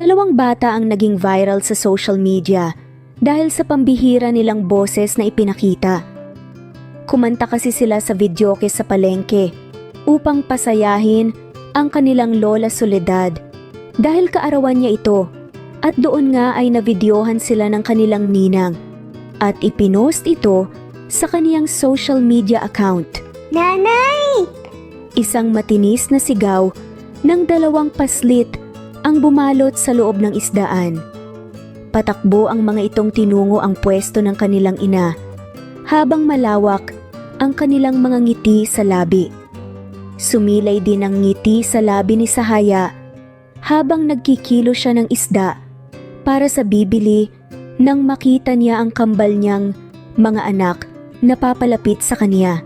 Dalawang bata ang naging viral sa social media dahil sa pambihira nilang boses na ipinakita. Kumanta kasi sila sa videoke sa palengke upang pasayahin ang kanilang Lola Soledad dahil kaarawan niya ito, at doon nga ay navideohan sila ng kanilang ninang at ipinost ito sa kaniyang social media account. Nanay! Isang matinis na sigaw ng dalawang paslit ang bumalot sa loob ng isdaan. Patakbo ang mga itong tinungo ang pwesto ng kanilang ina habang malawak ang kanilang mga ngiti sa labi. Sumilay din ang ngiti sa labi ni Sahaya habang nagkikilo siya ng isda para sa bibili nang makita niya ang kambal niyang mga anak na papalapit sa kaniya.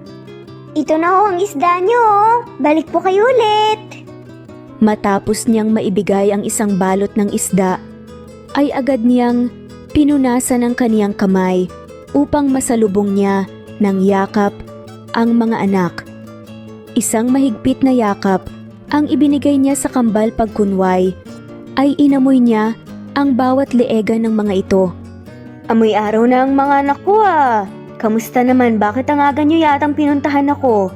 Ito na ho ang isda niyo, oh. Balik po kayo ulit. Matapos niyang maibigay ang isang balot ng isda, ay agad niyang pinunasan ang kaniyang kamay upang masalubong niya ng yakap ang mga anak. Isang mahigpit na yakap ang ibinigay niya sa kambal pagkunway, ay inamoy niya ang bawat leega ng mga ito. Amoy araw na ang mga anak ko ah. Kamusta naman, bakit ang aga niyo yatang pinuntahan ako?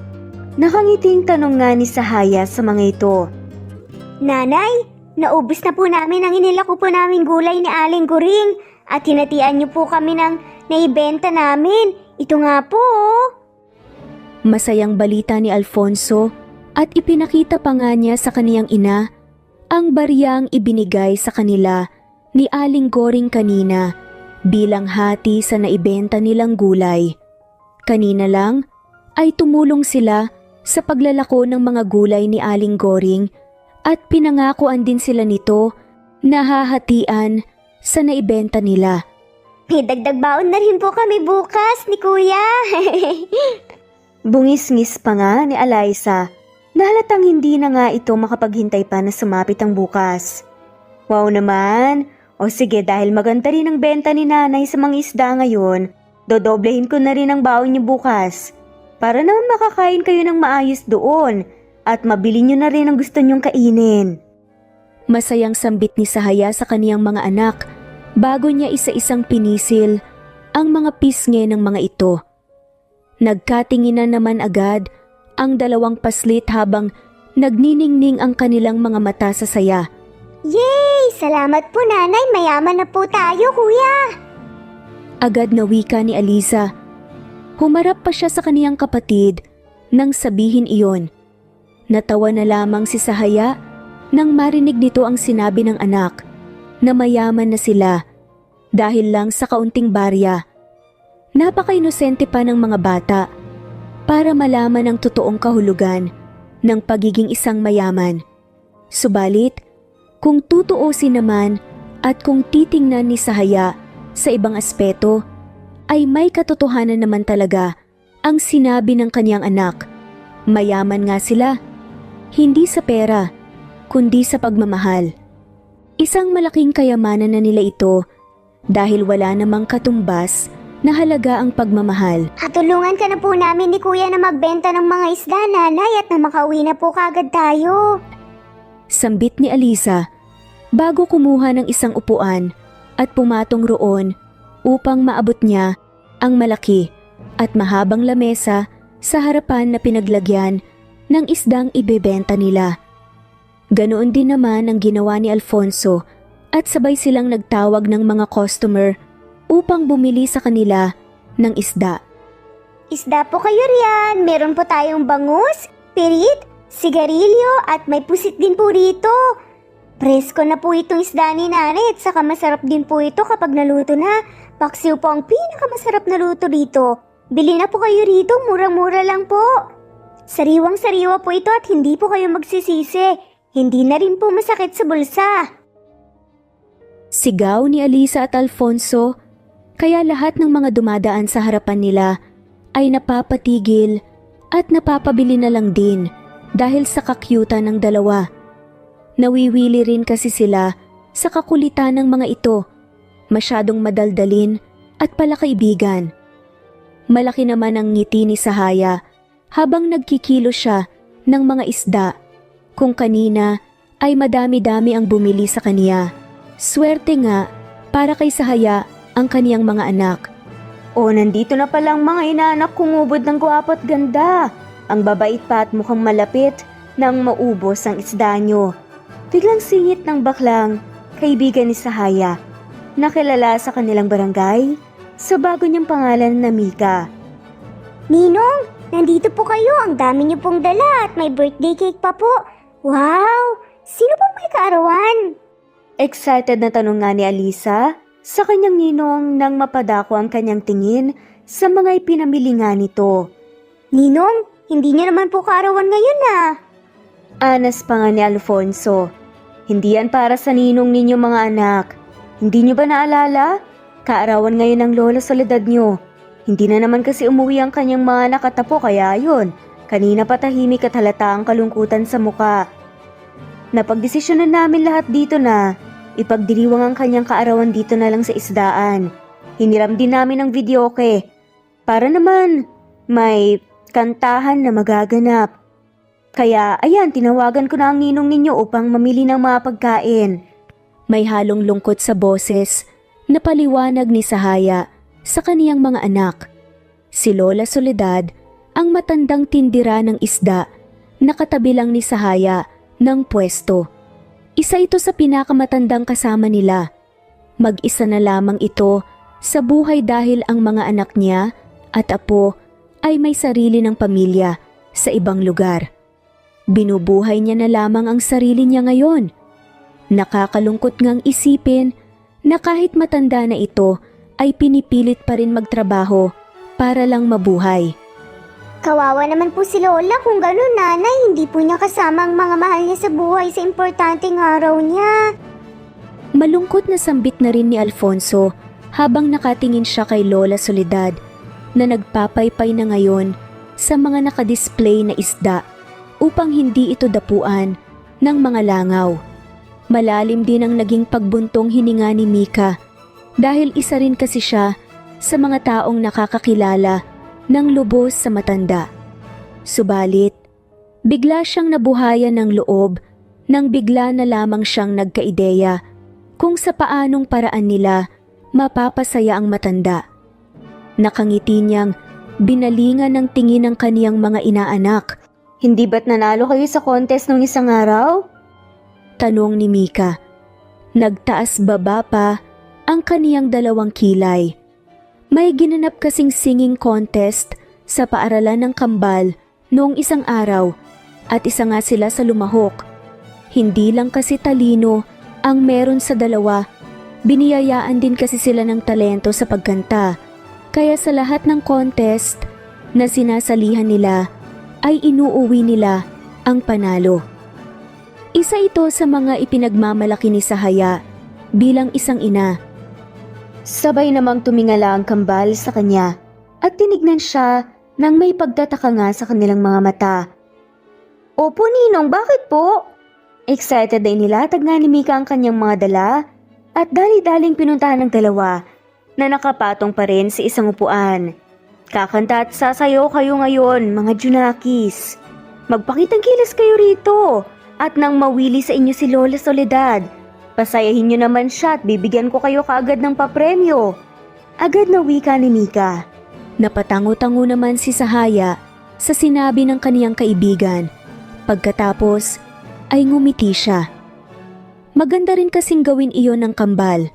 Nakangiting tanong nga ni Sahaya sa mga ito. Nanay, naubos na po namin ang inilako po naming gulay ni Aling Goring at hinatian niyo po kami ng naibenta namin. Ito nga po. Masayang balita ni Alfonso at ipinakita pa nga niya sa kaniyang ina ang bariyang ibinigay sa kanila ni Aling Goring kanina bilang hati sa naibenta nilang gulay. Kanina lang ay tumulong sila sa paglalako ng mga gulay ni Aling Goring at pinangakuan din sila nito na hahatian sa naibenta nila. May dagdag baon na rin po kami bukas ni Kuya. Bungis-ngis pa nga ni Alyssa na halatang hindi na nga ito makapaghintay pa na sumapit ang bukas. Wow naman! O sige, dahil maganda rin ang benta ni nanay sa mga isda ngayon, dodoblehin ko na rin ang baon niyo bukas para naman makakain kayo ng maayos doon at mabili niyo na rin ang gusto niyong kainin. Masayang sambit ni Sahaya sa kaniyang mga anak bago niya isa-isang pinisil ang mga pisngi ng mga ito. Nagkatinginan naman agad ang dalawang paslit habang nagniningning ang kanilang mga mata sa saya. Yay! Salamat po nanay, mayaman na po tayo kuya. Agad na wika ni Aliza. Humarap pa siya sa kaniyang kapatid nang sabihin iyon. Natawa na lamang si Sahaya nang marinig nito ang sinabi ng anak na mayaman na sila dahil lang sa kaunting barya. Napaka-inosente pa ng mga bata para malaman ang totoong kahulugan ng pagiging isang mayaman. Subalit, kung tutuusin naman at kung titingnan ni Sahaya sa ibang aspeto, ay may katotohanan naman talaga ang sinabi ng kaniyang anak. Mayaman nga sila, hindi sa pera, kundi sa pagmamahal. Isang malaking kayamanan na nila ito dahil wala namang katumbas na halaga ang pagmamahal. Tulungan ka na po namin ni Kuya na magbenta ng mga isda nanay at na makauwi na po kagad tayo. Sambit ni Aliza bago kumuha ng isang upuan at pumatong roon upang maabot niya ang malaki at mahabang lamesa sa harapan na pinaglagyan ng isdang ibebenta nila. Ganoon din naman ang ginawa ni Alfonso at sabay silang nagtawag ng mga customer upang bumili sa kanila ng isda. Isda po kayo riyan, meron po tayong bangus, pirit, sigarilyo at may pusit din po rito. Presko na po itong isda ni nanay at saka masarap din po ito kapag naluto na. Paksiw po ang pinakamasarap na luto rito. Bili na po kayo rito, murang-mura lang po. Sariwang-sariwa po ito at hindi po kayo magsisisi. Hindi na rin po masakit sa bulsa. Sigaw ni Aliza at Alfonso, kaya lahat ng mga dumadaan sa harapan nila ay napapatigil at napapabili na lang din dahil sa kakyutan ng dalawa. Nawiwili rin kasi sila sa kakulitan ng mga ito, masyadong madaldalin at palakaibigan. Malaki naman ang ngiti ni Sahaya habang nagkikilo siya ng mga isda, kung kanina ay madami-dami ang bumili sa kaniya. Swerte nga para kay Sahaya ang kaniyang mga anak. O nandito na palang mga inaanak kong ubod ng gwapo at ganda. Ang babait pa at mukhang malapit nang maubos ang isda nyo. Biglang singit ng baklang kaibigan ni Sahaya na kilala sa kanilang barangay sa bago niyang pangalan na Mika. Ninong, nandito po kayo. Ang dami niyo pong dala at may birthday cake pa po. Wow! Sino pong may kaarawan? Excited na tanong nga ni Alisa sa kanyang ninong nang mapadako ang kanyang tingin sa mga ipinamili nga nito. Ninong, hindi niyo naman po kaarawan ngayon ah. Anas pa nga ni Alfonso. Hindi yan para sa ninong ninyo mga anak. Hindi nyo ba naalala? Kaarawan ngayon ng Lola Soledad nyo. Hindi na naman kasi umuwi ang kanyang mga nakatapo kaya yun. Kanina pa tahimik at halata ang kalungkutan sa muka. Napagdesisyonan namin lahat dito na ipagdiriwang ang kanyang kaarawan dito na lang sa isdaan. Hiniram din namin ang videoke para naman may kantahan na magaganap. Kaya ayan, tinawagan ko na ang ninong ninyo upang mamili ng mga pagkain. May halong lungkot sa boses na paliwanag ni Sahaya sa kaniyang mga anak. Si Lola Soledad ang matandang tindira ng isda na katabi lang ni Sahaya ng pwesto. Isa ito sa pinakamatandang kasama nila. Mag-isa na lamang ito sa buhay dahil ang mga anak niya at apo ay may sarili ng pamilya sa ibang lugar. Binubuhay niya na lamang ang sarili niya ngayon. Nakakalungkot ngang isipin na kahit matanda na ito ay pinipilit pa rin magtrabaho para lang mabuhay. Kawawa naman po si Lola kung gano'n, nanay. Hindi po niya kasama ang mga mahal niya sa buhay sa importanteng araw niya. Malungkot na sambit na rin ni Alfonso habang nakatingin siya kay Lola Soledad na nagpapaypay na ngayon sa mga nakadisplay na isda upang hindi ito dapuan ng mga langaw. Malalim din ang naging pagbuntong hininga ni Mika dahil isa rin kasi siya sa mga taong nakakakilala ng lubos sa matanda. Subalit, bigla siyang nabuhayan ng loob nang bigla na lamang siyang nagkaideya kung sa paanong paraan nila mapapasaya ang matanda. Nakangiti niyang binalingan ng tingin ng kaniyang mga inaanak. Hindi ba't nanalo kayo sa contest nung isang araw? Tanong ni Mika. Nagtaas baba pa ang kaniyang dalawang kilay. May ginanap kasing singing contest sa paaralan ng Kambal noong isang araw at isa nga sila sa lumahok. Hindi lang kasi talino ang meron sa dalawa, biniyayaan din kasi sila ng talento sa pagkanta. Kaya sa lahat ng contest na sinasalihan nila ay inuuwi nila ang panalo. Isa ito sa mga ipinagmamalaki ni Sahaya bilang isang ina. Sabay namang tumingala ang Kambal sa kanya at tinignan siya nang may pagtataka nga sa kanilang mga mata. Opo Ninong, bakit po? Excited na inilatag nga ni Mika ang kanyang mga dala at dali-daling pinuntahan ng dalawa na nakapatong pa rin sa isang upuan. Kakanta at sasayaw kayo ngayon mga Junakis. Magpakitang kilos kayo rito at nang mawili sa inyo si Lola Soledad, pasayahin niyo naman siya at bibigyan ko kayo kaagad ng papremyo. Agad na wika ni Mika. Napatango-tango naman si Sahaya sa sinabi ng kaniyang kaibigan. Pagkatapos ay ngumiti siya. Maganda rin kasing gawin iyon ng Kambal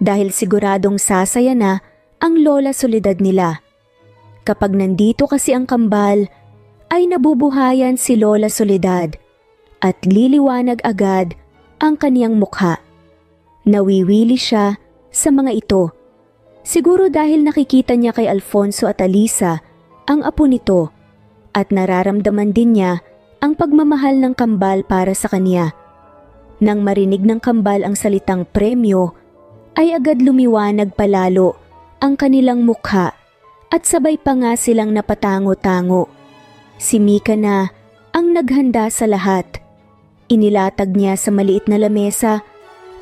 dahil siguradong sasaya na ang Lola Soledad nila. Kapag nandito kasi ang Kambal ay nabubuhayan si Lola Soledad at liliwanag agad ang kaniyang mukha. Nawiwili siya sa mga ito. Siguro dahil nakikita niya kay Alfonso at Alisa ang apo nito at nararamdaman din niya ang pagmamahal ng Kambal para sa kanya. Nang marinig ng Kambal ang salitang premyo, ay agad lumiwanag palalo ang kanilang mukha at sabay pa nga silang napatango-tango. Si Mika na ang naghanda sa lahat. Inilatag niya sa maliit na lamesa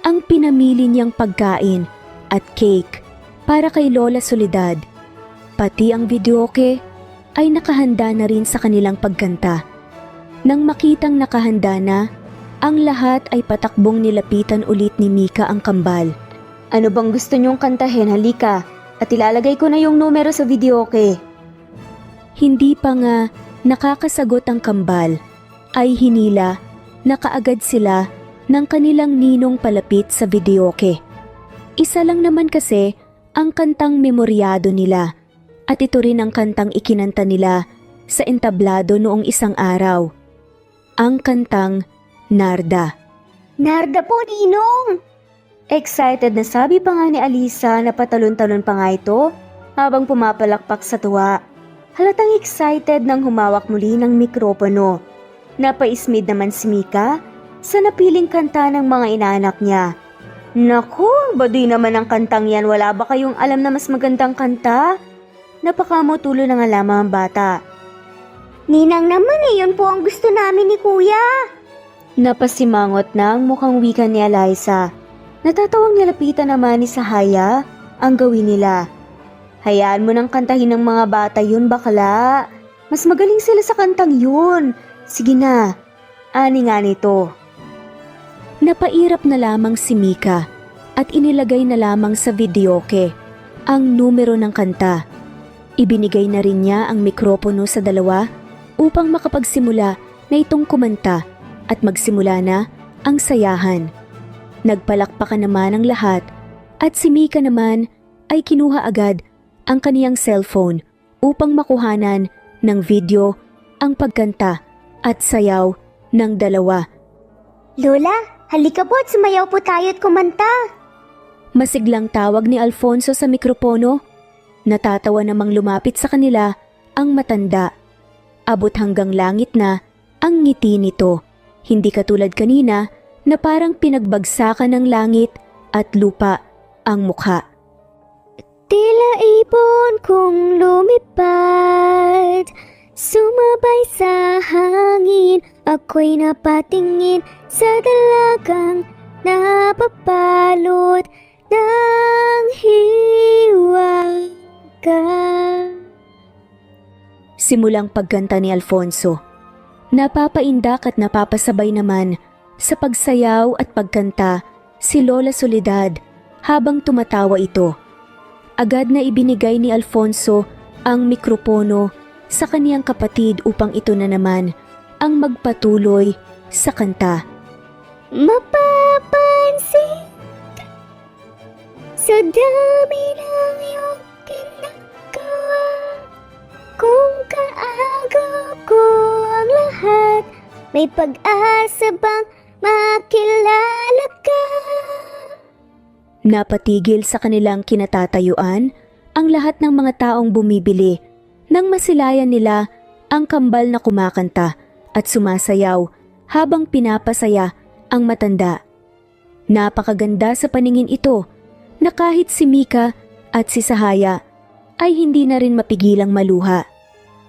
ang pinamili niyang pagkain at cake para kay Lola Soledad. Pati ang videoke ay nakahanda na rin sa kanilang pagkanta. Nang makitang nakahanda na, ang lahat ay patakbong nilapitan ulit ni Mika ang kambal. Ano bang gusto niyong kantahin, halika, at ilalagay ko na yung numero sa videoke. Hindi pa nga nakakasagot ang kambal, ay hinila na kaagad sila ng kanilang ninong palapit sa videoke. Isa lang naman kasi ang kantang memoryado nila, at ito rin ang kantang ikinanta nila sa entablado noong isang araw. Ang kantang Narda. Narda po, Ninong! Excited na sabi pa nga ni Alisa na patalon-talon pa nga ito habang pumapalakpak sa tuwa. Halatang excited nang humawak muli ng mikropono. Napaismid naman si Mika sa napiling kanta ng mga inaanak niya. Naku, baduy naman ang kantang yan. Wala ba kayong alam na mas magandang kanta? Napakamutulo na nga lamang ang bata. Ninang naman yun po ang gusto namin ni Kuya. Napasimangot na ang mukhang wika ni Eliza. Natatawang nilapitan naman ni Sahaya ang gawin nila. Hayaan mo nang kantahin ng mga bata yun, bakla. Mas magaling sila sa kantang yun. Sige na, ani nga nito. Napairap na lamang si Mika at inilagay na lamang sa videoke ang numero ng kanta. Ibinigay na rin niya ang mikropono sa dalawa upang makapagsimula na itong kumanta at magsimula na ang sayahan. Nagpalakpakan naman ang lahat at si Mika naman ay kinuha agad ang kaniyang cellphone upang makuhanan ng video ang pagkanta at sayaw ng dalawa. Lola, halika po at sumayaw po tayo at kumanta. Masiglang tawag ni Alfonso sa mikropono. Natatawa namang lumapit sa kanila ang matanda. Abot hanggang langit na ang ngiti nito. Hindi katulad kanina na parang pinagbagsakan ng langit at lupa ang mukha. Tila ibon kong lumipad, sumabay sa hangin, ako'y napatingin sa dalagang napapalot ng hiwaga. Simulang pagkanta ni Alfonso. Napapaindak at napapasabay naman sa pagsayaw at pagkanta si Lola Soledad habang tumatawa ito. Agad na ibinigay ni Alfonso ang mikropono sa kaniyang kapatid upang ito na naman ang magpatuloy sa kanta. Mapapansin ka sa dami ng iyong ginagawa, kung kaagaw ko ang lahat, may pag-asa bang makilala ka? Napatigil sa kanilang kinatatayuan ang lahat ng mga taong bumibili nang masilayan nila ang kambal na kumakanta at sumasayaw habang pinapasaya ang matanda. Napakaganda sa paningin ito na kahit si Mika at si Sahaya ay hindi na rin mapigilang maluha.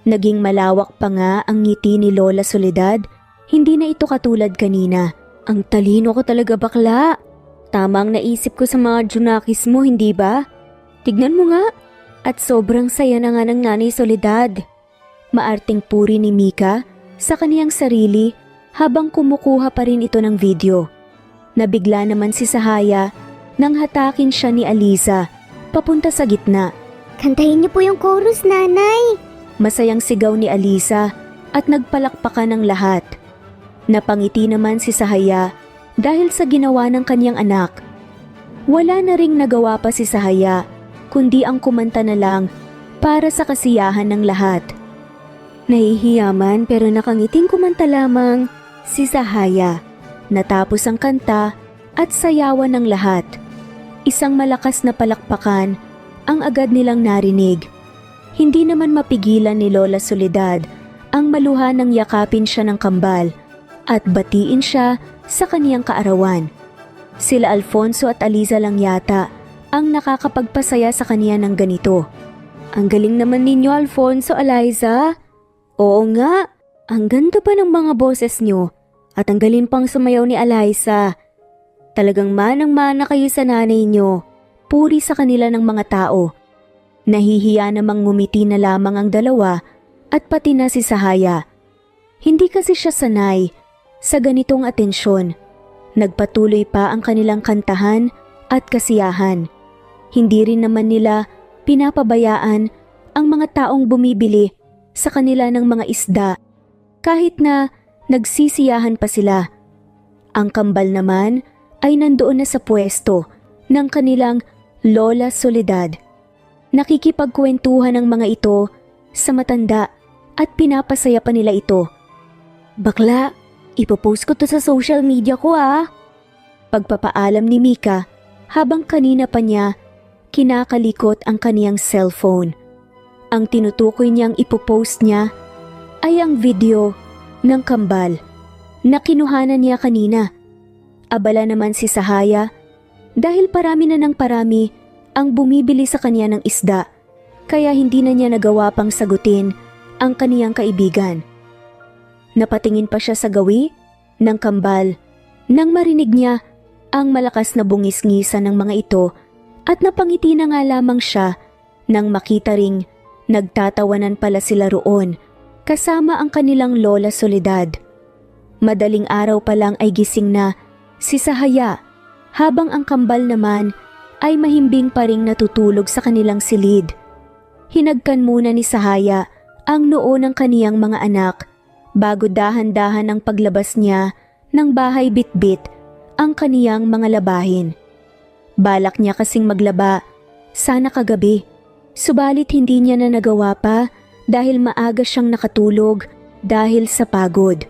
Naging malawak pa nga ang ngiti ni Lola Soledad, hindi na ito katulad kanina. Ang talino ko talaga, bakla. Tamang naisip ko sa mga junakis mo, hindi ba? Tignan mo nga. At sobrang saya na nga ng Nanay Soledad. Maarting puri ni Mika sa kaniyang sarili habang kumukuha pa rin ito ng video. Nabigla naman si Sahaya nang hatakin siya ni Aliza papunta sa gitna. Kantahin niyo po yung chorus, Nanay. Masayang sigaw ni Aliza at nagpalakpakan ng lahat. Napangiti naman si Sahaya dahil sa ginawa ng kanyang anak. Wala na ring nagawa pa si Sahaya kundi ang kumanta na lang para sa kasiyahan ng lahat. Nahihiyaman pero nakangiting kumanta lamang si Sahaya. Natapos ang kanta at sayawan ng lahat. Isang malakas na palakpakan ang agad nilang narinig. Hindi naman mapigilan ni Lola Soledad ang maluha ng yakapin siya ng kambal at batiin siya sa kaniyang kaarawan. Sila Alfonso at Aliza lang yata ang nakakapagpasaya sa kaniya ng ganito. Ang galing naman ninyo, Alfonso, Eliza. Oo nga, ang ganda pa ng mga boses nyo at ang galing pang sumayaw ni Eliza. Talagang manang-mana kayo sa nanay nyo. Puri sa kanila ng mga tao. Nahihiya namang ngumiti na lamang ang dalawa at pati na si Sahaya. Hindi kasi siya sanay sa ganitong atensyon. Nagpatuloy pa ang kanilang kantahan at kasiyahan. Hindi rin naman nila pinapabayaan ang mga taong bumibili sa kanila ng mga isda kahit na nagsisiyahan pa sila. Ang kambal naman ay nandoon na sa pwesto ng kanilang Lola Soledad. Nakikipagkwentuhan ng mga ito sa matanda at pinapasaya pa nila ito. "Bakla, ipopost ko to sa social media ko ah." Pagpapaalam ni Mika habang kanina pa niya kinakalikot ang kaniyang cellphone. Ang tinutukoy niyang ipopost niya ay ang video ng kambal na kinuhanan niya kanina. Abala naman si Sahaya dahil parami na ng parami ang bumibili sa kanya ng isda, kaya hindi na niya nagawa pang sagutin ang kaniyang kaibigan. Napatingin pa siya sa gawi ng kambal nang marinig niya ang malakas na bungis-ngisan ng mga ito at napangiti na nga lamang siya nang makita ring nagtatawanan pala sila roon kasama ang kanilang Lola Soledad. Madaling araw pa lang ay gising na si Sahaya habang ang kambal naman ay mahimbing pa ring natutulog sa kanilang silid. Hinagkan muna ni Sahaya ang noo ng kaniyang mga anak bago dahan-dahan ang paglabas niya ng bahay bitbit ang kaniyang mga labahin. Balak niya kasing maglaba sana kagabi, subalit hindi niya na nagawa pa dahil maaga siyang nakatulog dahil sa pagod.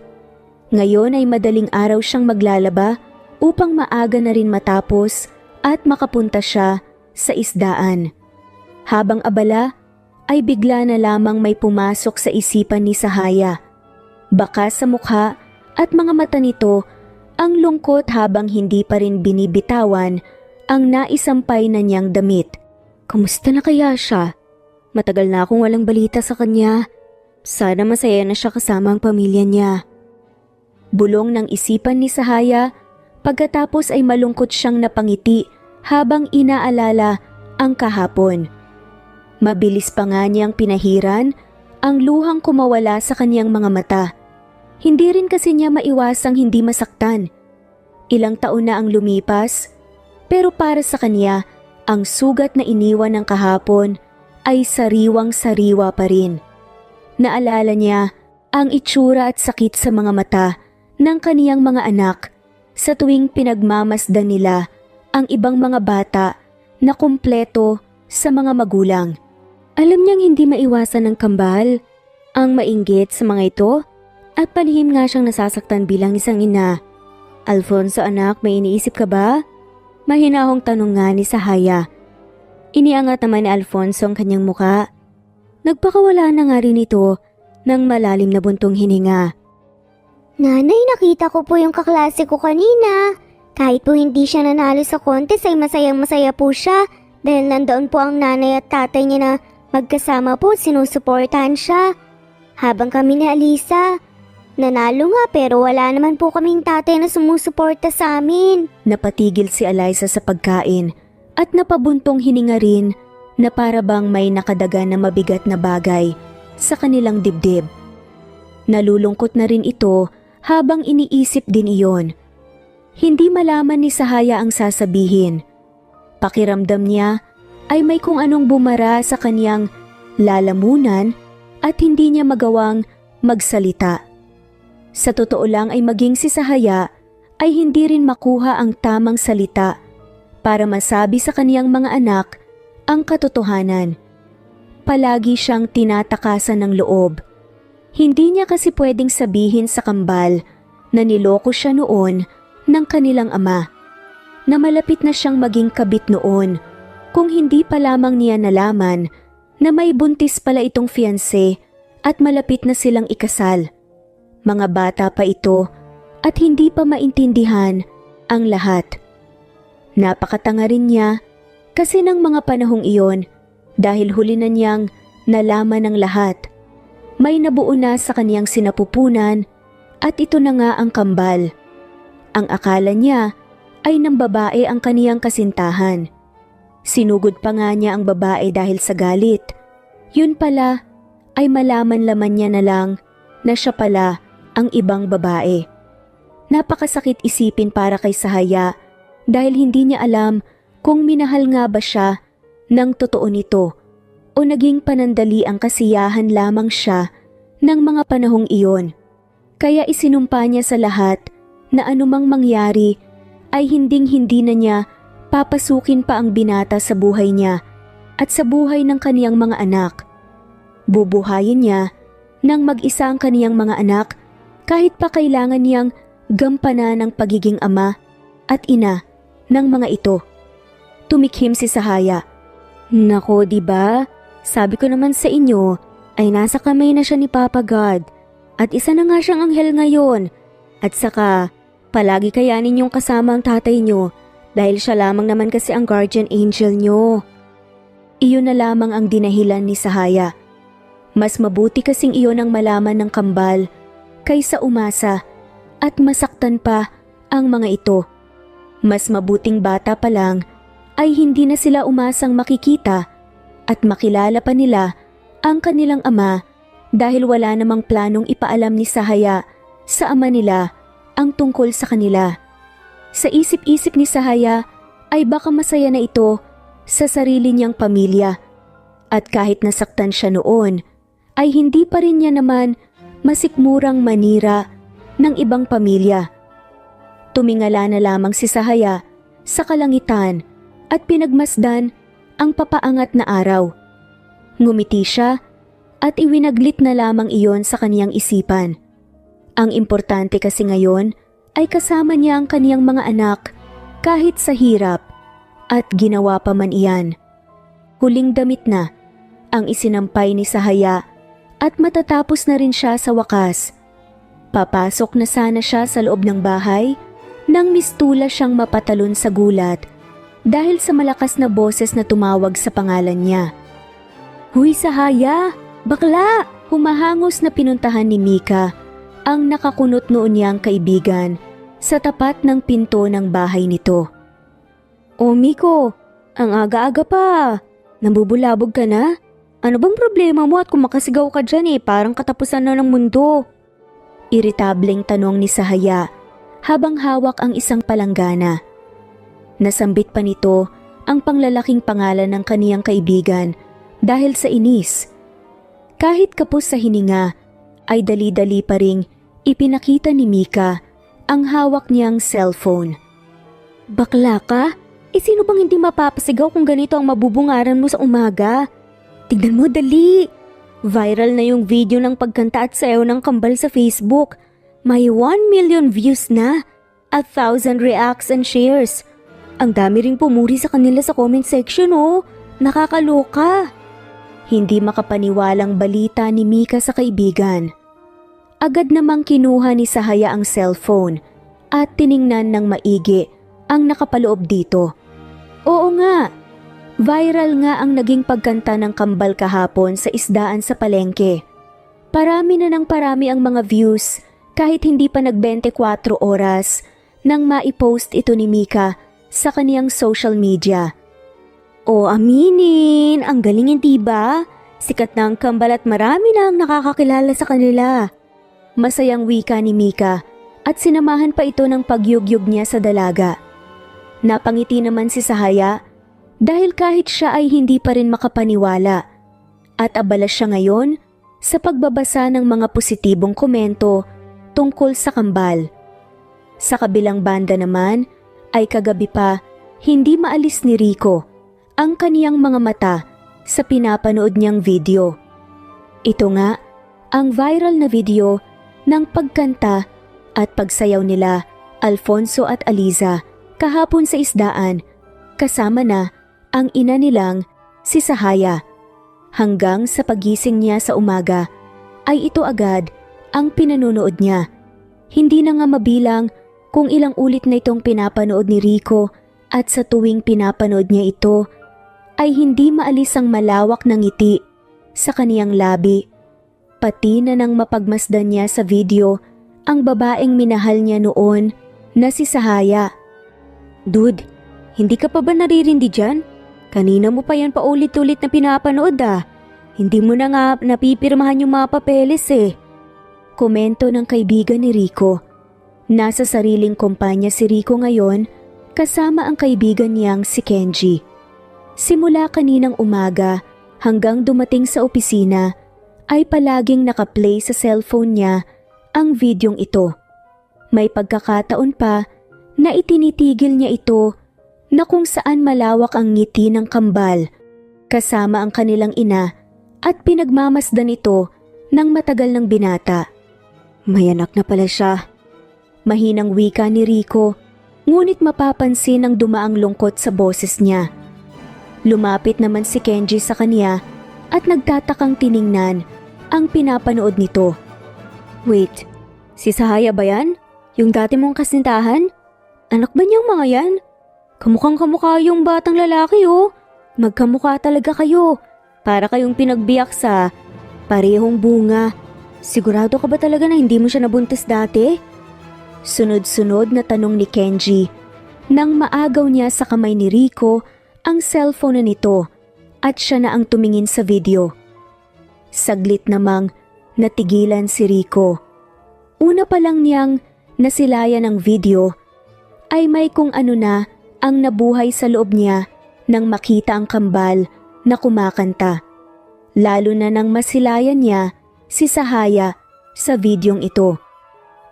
Ngayon ay madaling araw siyang maglalaba upang maaga na rin matapos at makapunta siya sa isdaan. Habang abala ay bigla na lamang may pumasok sa isipan ni Sahaya. Baka sa mukha at mga mata nito ang lungkot habang hindi pa rin binibitawan ang naisampay na niyang damit. Kumusta na kaya siya? Matagal na akong walang balita sa kanya. Sana masaya na siya kasama ang pamilya niya. Bulong ng isipan ni Sahaya pagkatapos ay malungkot siyang napangiti habang inaalala ang kahapon. Mabilis pa nga niyang pinahiran ang luhang kumawala sa kaniyang mga mata. Hindi rin kasi niya maiwasang hindi masaktan. Ilang taon na ang lumipas, pero para sa kanya, ang sugat na iniwan ng kahapon ay sariwang-sariwa pa rin. Naalala niya ang itsura at sakit sa mga mata ng kaniyang mga anak sa tuwing pinagmamasdan nila ang ibang mga bata na kumpleto sa mga magulang. Alam niyang hindi maiwasan ng kambal ang mainggit sa mga ito at palihim nga siyang nasasaktan bilang isang ina. "Alfonso anak, may iniisip ka ba?" Mahinahong tanong nga ni Sahaya. Iniangat naman ni Alfonso ang kanyang muka. Nagpakawala na nga rin ito ng malalim na buntong hininga. Nanay, nakita ko po yung kaklase ko kanina. Kahit po hindi siya nanalo sa contest ay masayang-masaya po siya dahil nandoon po ang nanay at tatay niya na magkasama po, sinusuportahan siya. Habang kami ni Alisa, nanalo nga pero wala naman po kaming tatay na sumusuporta sa amin. Napatigil si Eliza sa pagkain at napabuntong hininga rin na para bang may nakadagan na mabigat na bagay sa kanilang dibdib. Nalulungkot na rin ito habang iniisip din iyon. Hindi malaman ni Sahaya ang sasabihin. Pakiramdam niya ay may kung anong bumara sa kaniyang lalamunan at hindi niya magawang magsalita. Sa totoo lang ay maging si Sahaya ay hindi rin makuha ang tamang salita para masabi sa kaniyang mga anak ang katotohanan. Palagi siyang tinatakasan ng loob. Hindi niya kasi pwedeng sabihin sa kambal na niloko siya noon ng kanilang ama, na malapit na siyang maging kabit noon kung hindi pa lamang niya nalaman na may buntis pala itong fiancé at malapit na silang ikasal. Mga bata pa ito at hindi pa maintindihan ang lahat. Napakatanga rin niya kasi ng mga panahong iyon dahil huli na niyang nalaman ang lahat. May nabuo na sa kaniyang sinapupunan at ito na nga ang kambal. Ang akala niya ay ng babae ang kaniyang kasintahan. Sinugod pa nga niya ang babae dahil sa galit. Yun pala ay malaman-laman niya na lang na siya pala ang ibang babae. Napakasakit isipin para kay Sahaya dahil hindi niya alam kung minahal nga ba siya ng totoo nito o naging panandali ang kasiyahan lamang siya ng mga panahong iyon. Kaya isinumpa niya sa lahat na anumang mangyari ay hinding-hindi na niya papasukin pa ang binata sa buhay niya at sa buhay ng kaniyang mga anak. Bubuhayin niya ng mag-isa ang kaniyang mga anak kahit pa kailangan niyang gampanan ng pagiging ama at ina ng mga ito. Tumikhim si Sahaya. Nako, di ba? Sabi ko naman sa inyo ay nasa kamay na siya ni Papa God at isa na nga siyang anghel ngayon. At saka, palagi kaya ninyong kasama ang tatay nyo dahil siya lamang naman kasi ang guardian angel nyo. Iyon na lamang ang dinahilan ni Sahaya. Mas mabuti kasing iyon ang malaman ng kambal kaysa umasa at masaktan pa ang mga ito. Mas mabuting bata pa lang ay hindi na sila umasang makikita at makilala pa nila ang kanilang ama dahil wala namang planong ipaalam ni Sahaya sa ama nila ang tungkol sa kanila. Sa isip-isip ni Sahaya ay baka masaya na ito sa sarili niyang pamilya at kahit nasaktan siya noon ay hindi pa rin niya naman masikmurang manira ng ibang pamilya. Tumingala na lamang si Sahaya sa kalangitan at pinagmasdan ang papaangat na araw. Ngumiti siya at iwinaglit na lamang iyon sa kaniyang isipan. Ang importante kasi ngayon ay kasama niya ang kaniyang mga anak kahit sa hirap at ginawa pa man iyan. Huling damit na ang isinampay ni Sahaya at matatapos na rin siya sa wakas. Papasok na sana siya sa loob ng bahay nang mistula siyang mapatalon sa gulat dahil sa malakas na boses na tumawag sa pangalan niya. Huy Sahaya! Bakla! Humahangos na pinuntahan ni Mika ang nakakunot noon niyang kaibigan sa tapat ng pinto ng bahay nito. O Miko, ang aga-aga pa. Nambubulabog ka na? Ano bang problema mo at kung makasigaw ka dyan parang katapusan na ng mundo? Iritableng tanong ni Sahaya habang hawak ang isang palanggana. Nasambit pa nito ang panglalaking pangalan ng kaniyang kaibigan dahil sa inis. Kahit kapos sa hininga ay dali-dali pa ring ipinakita ni Mika ang hawak niyang cellphone. Bakla ka? Sino bang hindi mapapasigaw kung ganito ang mabubungaran mo sa umaga? Tignan mo dali! Viral na yung video ng pagkanta at sayaw ng kambal sa Facebook. May 1 million views na at 1,000 reacts and shares. Ang dami ring pumuri sa kanila sa comment section Nakakaloka. Hindi makapaniwalang balita ni Mika sa kaibigan. Agad namang kinuha ni Sahaya ang cellphone at tiningnan ng maigi ang nakapaloob dito. Oo nga, viral nga ang naging pagkanta ng kambal kahapon sa isdaan sa palengke. Parami na ng parami ang mga views kahit hindi pa nag-24 oras nang maipost ito ni Mika sa kaniyang social media. O aminin, ang galing hindi ba? Sikat na ang kambal at marami na ang nakakakilala sa kanila. Masayang wika ni Mika at sinamahan pa ito ng pagyugyug niya sa dalaga. Napangiti naman si Sahaya dahil kahit siya ay hindi pa rin makapaniwala at abala siya ngayon sa pagbabasa ng mga positibong komento tungkol sa kambal. Sa kabilang banda naman ay kagabi pa hindi maalis ni Rico ang kaniyang mga mata sa pinapanood niyang video. Ito nga ang viral na video ng pagkanta at pagsayaw nila Alfonso at Aliza kahapon sa isdaan kasama na ang ina nilang si Sahaya. Hanggang sa pagising niya sa umaga ay ito agad ang pinanonood niya. Hindi na nga mabilang kung ilang ulit na itong pinapanood ni Rico at sa tuwing pinapanood niya ito ay hindi maalis ang malawak na ngiti sa kaniyang labi. Pati na nang mapagmasdan niya sa video ang babaeng minahal niya noon na si Sahaya. Dude, hindi ka pa ba naririndi dyan? Kanina mo pa yan paulit-ulit na pinapanood Hindi mo na nga napipirmahan yung mga papeles Komento ng kaibigan ni Rico. Nasa sariling kumpanya si Rico ngayon kasama ang kaibigan niyang si Kenji. Simula kaninang umaga hanggang dumating sa opisina ay palaging nakaplay sa cellphone niya ang videong ito. May pagkakataon pa na itinitigil niya ito na kung saan malawak ang ngiti ng kambal kasama ang kanilang ina at pinagmamasdan ito ng matagal ng binata. May anak na pala siya. Mahinang wika ni Rico, ngunit mapapansin ang dumaang lungkot sa boses niya. Lumapit naman si Kenji sa kanya at nagtatakang tiningnan ang pinapanood nito. Wait, si Sahaya ba yan? Yung dati mong kasintahan? Anak ba niyang mga yan? Kamukhang kamukha yung batang lalaki oh. Magkamukha talaga kayo. Para kayong pinagbiyak sa parehong bunga. Sigurado ka ba talaga na hindi mo siya nabuntis dati? Sunod-sunod na tanong ni Kenji nang maagaw niya sa kamay ni Rico ang cellphone na nito at siya na ang tumingin sa video. Saglit namang natigilan si Rico. Una pa lang niyang nasilayan ang video ay may kung ano na ang nabuhay sa loob niya nang makita ang kambal na kumakanta. Lalo na nang masilayan niya si Sahaya sa videong ito.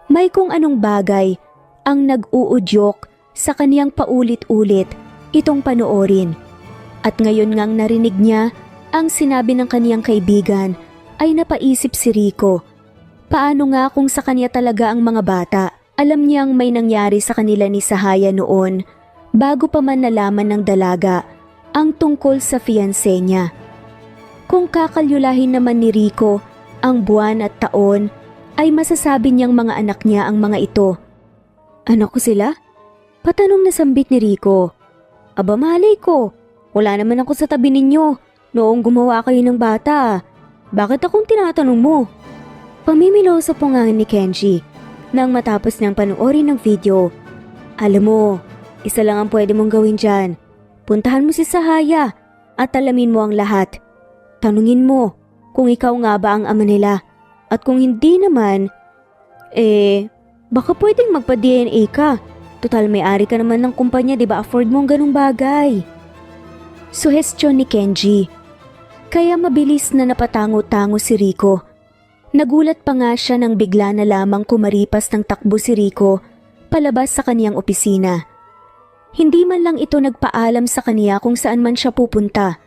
May kung anong bagay ang nag-uudyok sa kaniyang paulit-ulit itong panoorin. At ngayon ngang narinig niya ang sinabi ng kaniyang kaibigan ay napaisip si Rico. Paano nga kung sa kanya talaga ang mga bata? Alam niyang may nangyari sa kanila ni Sahaya noon bago pa man nalaman ng dalaga ang tungkol sa fiancé niya. Kung kakalyulahin naman ni Rico ang buwan at taon, ay masasabi niyang mga anak niya ang mga ito. Anak ko sila? Patanong na sambit ni Rico. Aba malay ko, wala naman ako sa tabi ninyo noong gumawa kayo ng bata. Bakit akong tinatanong mo? Pamimiloso po nga ni Kenji nang matapos niyang panoorin ng video. Alam mo, isa lang ang pwede mong gawin dyan. Puntahan mo si Sahaya at alamin mo ang lahat. Tanungin mo kung ikaw nga ba ang ama nila. At kung hindi naman, baka pwedeng magpa-DNA ka. Total may-ari ka naman ng kumpanya, di ba afford mo ang ganung bagay? Suhestyon ni Kenji. Kaya mabilis na napatango-tango si Rico. Nagulat pa nga siya nang bigla na lamang kumaripas ng takbo si Rico palabas sa kaniyang opisina. Hindi man lang ito nagpaalam sa kaniya kung saan man siya pupunta.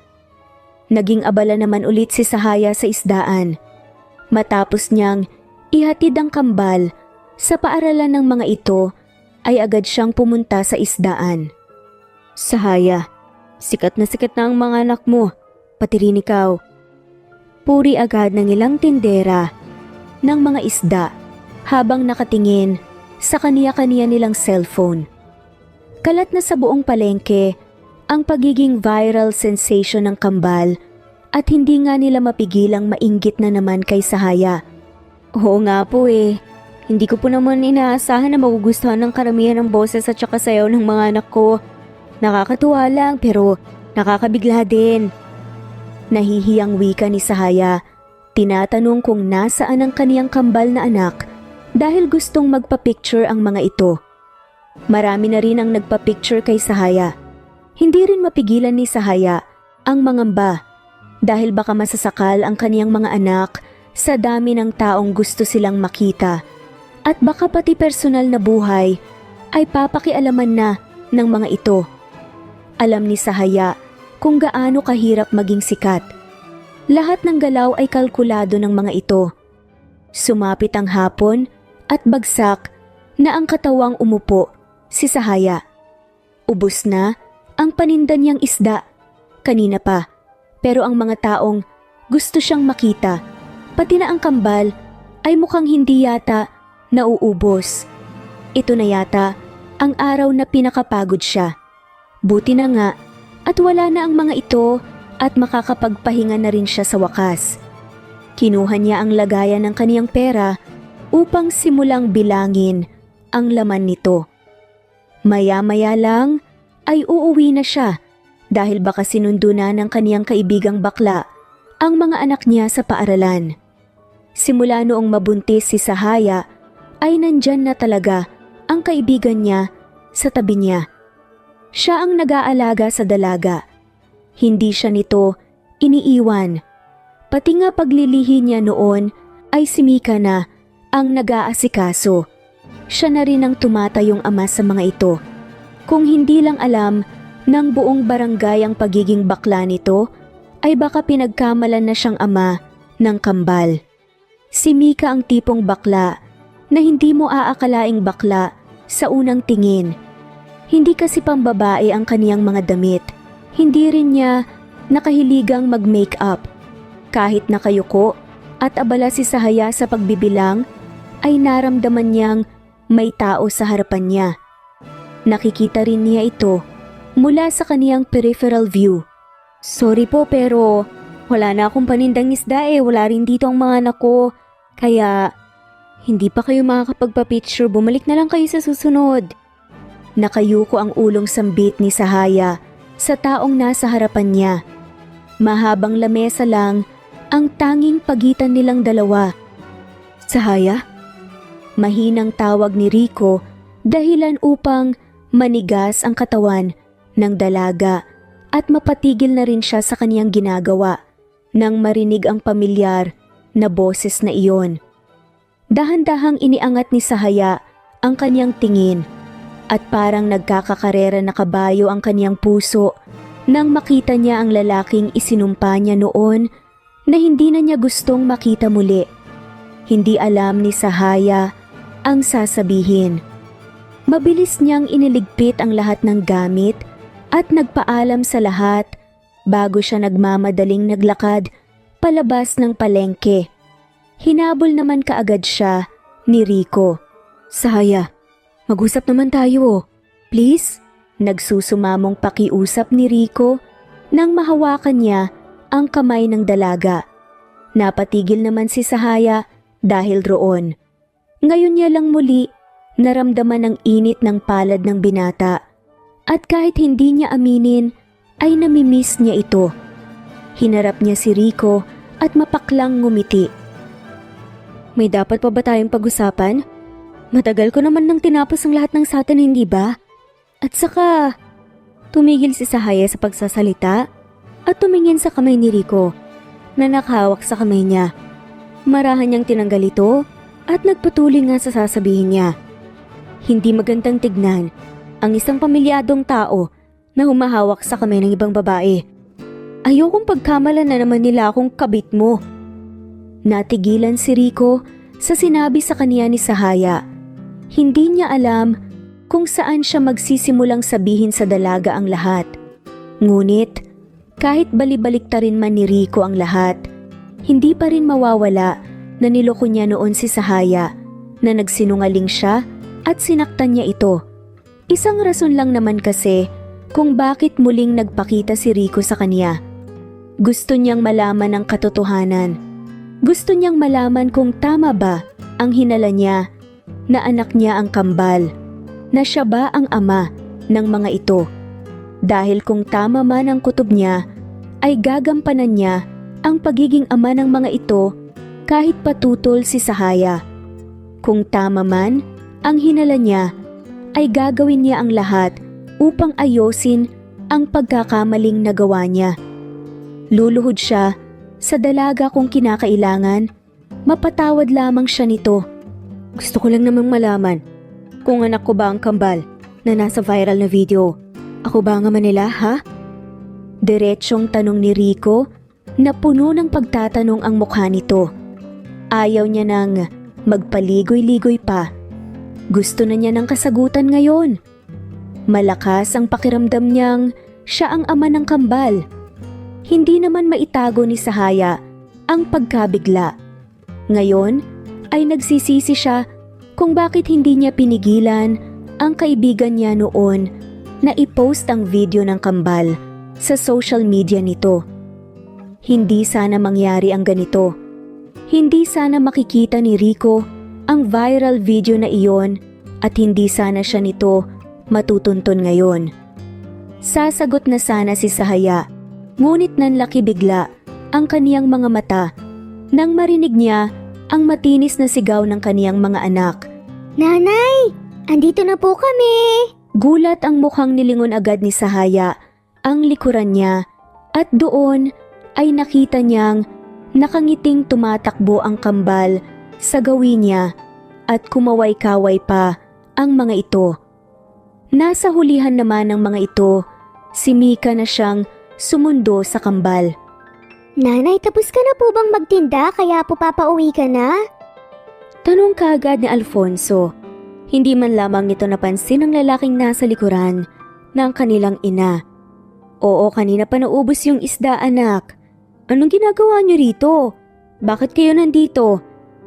Naging abala naman ulit si Sahaya sa isdaan. Matapos niyang ihatid ang kambal sa paaralan ng mga ito, ay agad siyang pumunta sa isdaan. Sahaya, sikat na ang mga anak mo, pati rin ikaw. Puri agad ng ilang tindera ng mga isda habang nakatingin sa kaniya-kaniya nilang cellphone. Kalat na sa buong palengke ang pagiging viral sensation ng kambal at hindi nga nila mapigilang mainggit na naman kay Sahaya. Oo nga po hindi ko po naman inaasahan na magugustuhan ng karamihan ng boses at saka sayaw ng mga anak ko. Nakakatuwa lang pero nakakabigla din. Nahihiyang wika ni Sahaya, tinatanong kung nasaan ang kaniyang kambal na anak dahil gustong magpa-picture ang mga ito. Marami na rin ang nagpa-picture kay Sahaya. Hindi rin mapigilan ni Sahaya ang mangamba dahil baka masasakal ang kaniyang mga anak sa dami ng taong gusto silang makita at baka pati personal na buhay ay papakialaman na ng mga ito. Alam ni Sahaya kung gaano kahirap maging sikat. Lahat ng galaw ay kalkulado ng mga ito. Sumapit ang hapon at bagsak na ang katawang umupo si Sahaya. Ubos na ang paninda niyang isda kanina pa. Pero ang mga taong gusto siyang makita, pati na ang kambal, ay mukhang hindi yata nauubos. Ito na yata ang araw na pinakapagod siya. Buti na nga at wala na ang mga ito at makakapagpahinga na rin siya sa wakas. Kinuha niya ang lagayan ng kaniyang pera upang simulang bilangin ang laman nito. Maya-maya lang ay uuwi na siya dahil baka sinundo na ng kaniyang kaibigang bakla ang mga anak niya sa paaralan. Simula noong mabuntis si Sahaya ay nandyan na talaga ang kaibigan niya sa tabi niya. Siya ang nag-aalaga sa dalaga. Hindi siya nito iniiwan. Pati nga paglilihi niya noon ay si Mika na ang nag-aasikaso. Siya na rin ang tumatayong ama sa mga ito. Kung hindi lang alam ng buong barangay ang pagiging bakla nito, ay baka pinagkamalan na siyang ama ng kambal. Si Mika ang tipong bakla na hindi mo aakalaing bakla sa unang tingin. Hindi kasi pambabae ang kaniyang mga damit. Hindi rin niya nakahiligang mag-makeup. Kahit nakayuko at abala si Sahaya sa pagbibilang, ay naramdaman niyang may tao sa harapan niya. Nakikita rin niya ito mula sa kaniyang peripheral view. Sorry po pero wala na akong panindang isda wala rin dito ang mga anak ko. Kaya hindi pa kayo makakapagpa-picture, bumalik na lang kayo sa susunod. Nakayuko ang ulong sambit ni Sahaya sa taong nasa harapan niya. Mahabang lamesa lang ang tanging pagitan nilang dalawa. Sahaya? Mahinang tawag ni Rico dahilan upang manigas ang katawan ng dalaga at mapatigil na rin siya sa kaniyang ginagawa nang marinig ang pamilyar na boses na iyon. Dahan-dahang iniangat ni Sahaya ang kaniyang tingin at parang nagkakakarera na kabayo ang kaniyang puso nang makita niya ang lalaking isinumpa niya noon na hindi na niya gustong makita muli. Hindi alam ni Sahaya ang sasabihin. Mabilis niyang iniligpit ang lahat ng gamit at nagpaalam sa lahat bago siya nagmamadaling naglakad palabas ng palengke. Hinabol naman kaagad siya ni Rico. Sahaya, mag-usap naman tayo. Please? Nagsusumamong pakiusap ni Rico nang mahawakan niya ang kamay ng dalaga. Napatigil naman si Sahaya dahil roon. Ngayon niya lang muli naramdaman ang init ng palad ng binata. At kahit hindi niya aminin, ay namimiss niya ito. Hinarap niya si Rico at mapaklang ngumiti. May dapat pa ba tayong pag-usapan? Matagal ko naman nang tinapos ang lahat ng satin, hindi ba? At saka, tumigil si Sahaya sa pagsasalita at tumingin sa kamay ni Rico na nakahawak sa kamay niya. Marahan niyang tinanggal ito at nagpatuloy nga sa sasabihin niya. Hindi magandang tignan ang isang pamilyadong tao na humahawak sa kamay ng ibang babae. Ayokong pagkamalan na naman nila akong kabit mo. Natigilan si Rico sa sinabi sa kaniya ni Sahaya. Hindi niya alam kung saan siya magsisimulang sabihin sa dalaga ang lahat. Ngunit, kahit balibaliktarin man ni Rico ang lahat, hindi pa rin mawawala na niloko niya noon si Sahaya na nagsinungaling siya at sinaktan niya ito. Isang rason lang naman kasi kung bakit muling nagpakita si Rico sa kanya. Gusto niyang malaman ang katotohanan. Gusto niyang malaman kung tama ba ang hinala niya na anak niya ang kambal, na siya ba ang ama ng mga ito. Dahil kung tama man ang kutob niya, ay gagampanan niya ang pagiging ama ng mga ito kahit patutol si Sahaya. Kung tama man ang hinala niya, ay gagawin niya ang lahat upang ayusin ang pagkakamaling nagawa niya. Luluhod siya sa dalaga kung kinakailangan, mapatawad lamang siya nito. Gusto ko lang namang malaman kung anak ko ba ang kambal na nasa viral na video. Ako ba ang ama nila, ha? Diretsyong tanong ni Rico na puno ng pagtatanong ang mukha nito. Ayaw niya nang magpaligoy-ligoy pa. Gusto na niya ng kasagutan ngayon. Malakas ang pakiramdam niyang siya ang ama ng kambal. Hindi naman maitago ni Sahaya ang pagkabigla. Ngayon ay nagsisisi siya kung bakit hindi niya pinigilan ang kaibigan niya noon na i-post ang video ng kambal sa social media nito. Hindi sana mangyari ang ganito. Hindi sana makikita ni Rico ang viral video na iyon at hindi sana siya nito matutuntun ngayon. Sasagot na sana si Sahaya, ngunit nanlaki bigla ang kaniyang mga mata nang marinig niya ang matinis na sigaw ng kaniyang mga anak. Nanay! Andito na po kami. Gulat ang mukhang nilingon agad ni Sahaya ang likuran niya at doon ay nakita niyang nakangiting tumatakbo ang kambal sa gawin niya at kumaway-kaway pa ang mga ito. Nasa hulihan naman ng mga ito, si Mika na siyang sumundo sa kambal. Nanay, tapos ka na po bang magtinda kaya po papauwi ka na? Tanong kaagad ni Alfonso. Hindi man lamang nito napansin ang lalaking nasa likuran ng kanilang ina. Oo, kanina pa naubos yung isda, anak. Anong ginagawa niyo rito? Bakit kayo nandito?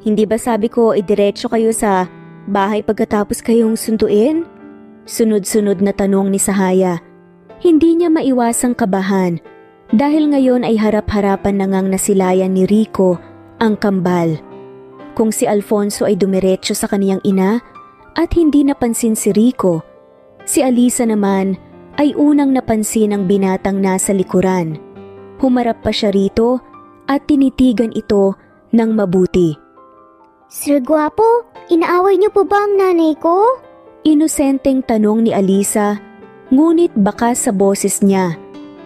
Hindi ba sabi ko idiretso kayo sa bahay pagkatapos kayong sunduin? Sunod-sunod na tanong ni Sahaya. Hindi niya maiwasang kabahan dahil ngayon ay harap-harapan na ngang nasilayan ni Rico ang kambal. Kung si Alfonso ay dumiretso sa kaniyang ina at hindi napansin si Rico, si Alisa naman ay unang napansin ang binatang nasa likuran. Humarap pa siya rito at tinitigan ito ng mabuti. Sir Guapo, inaaway niyo po ba ang nanay ko? Inosenteng tanong ni Alisa, ngunit baka sa boses niya,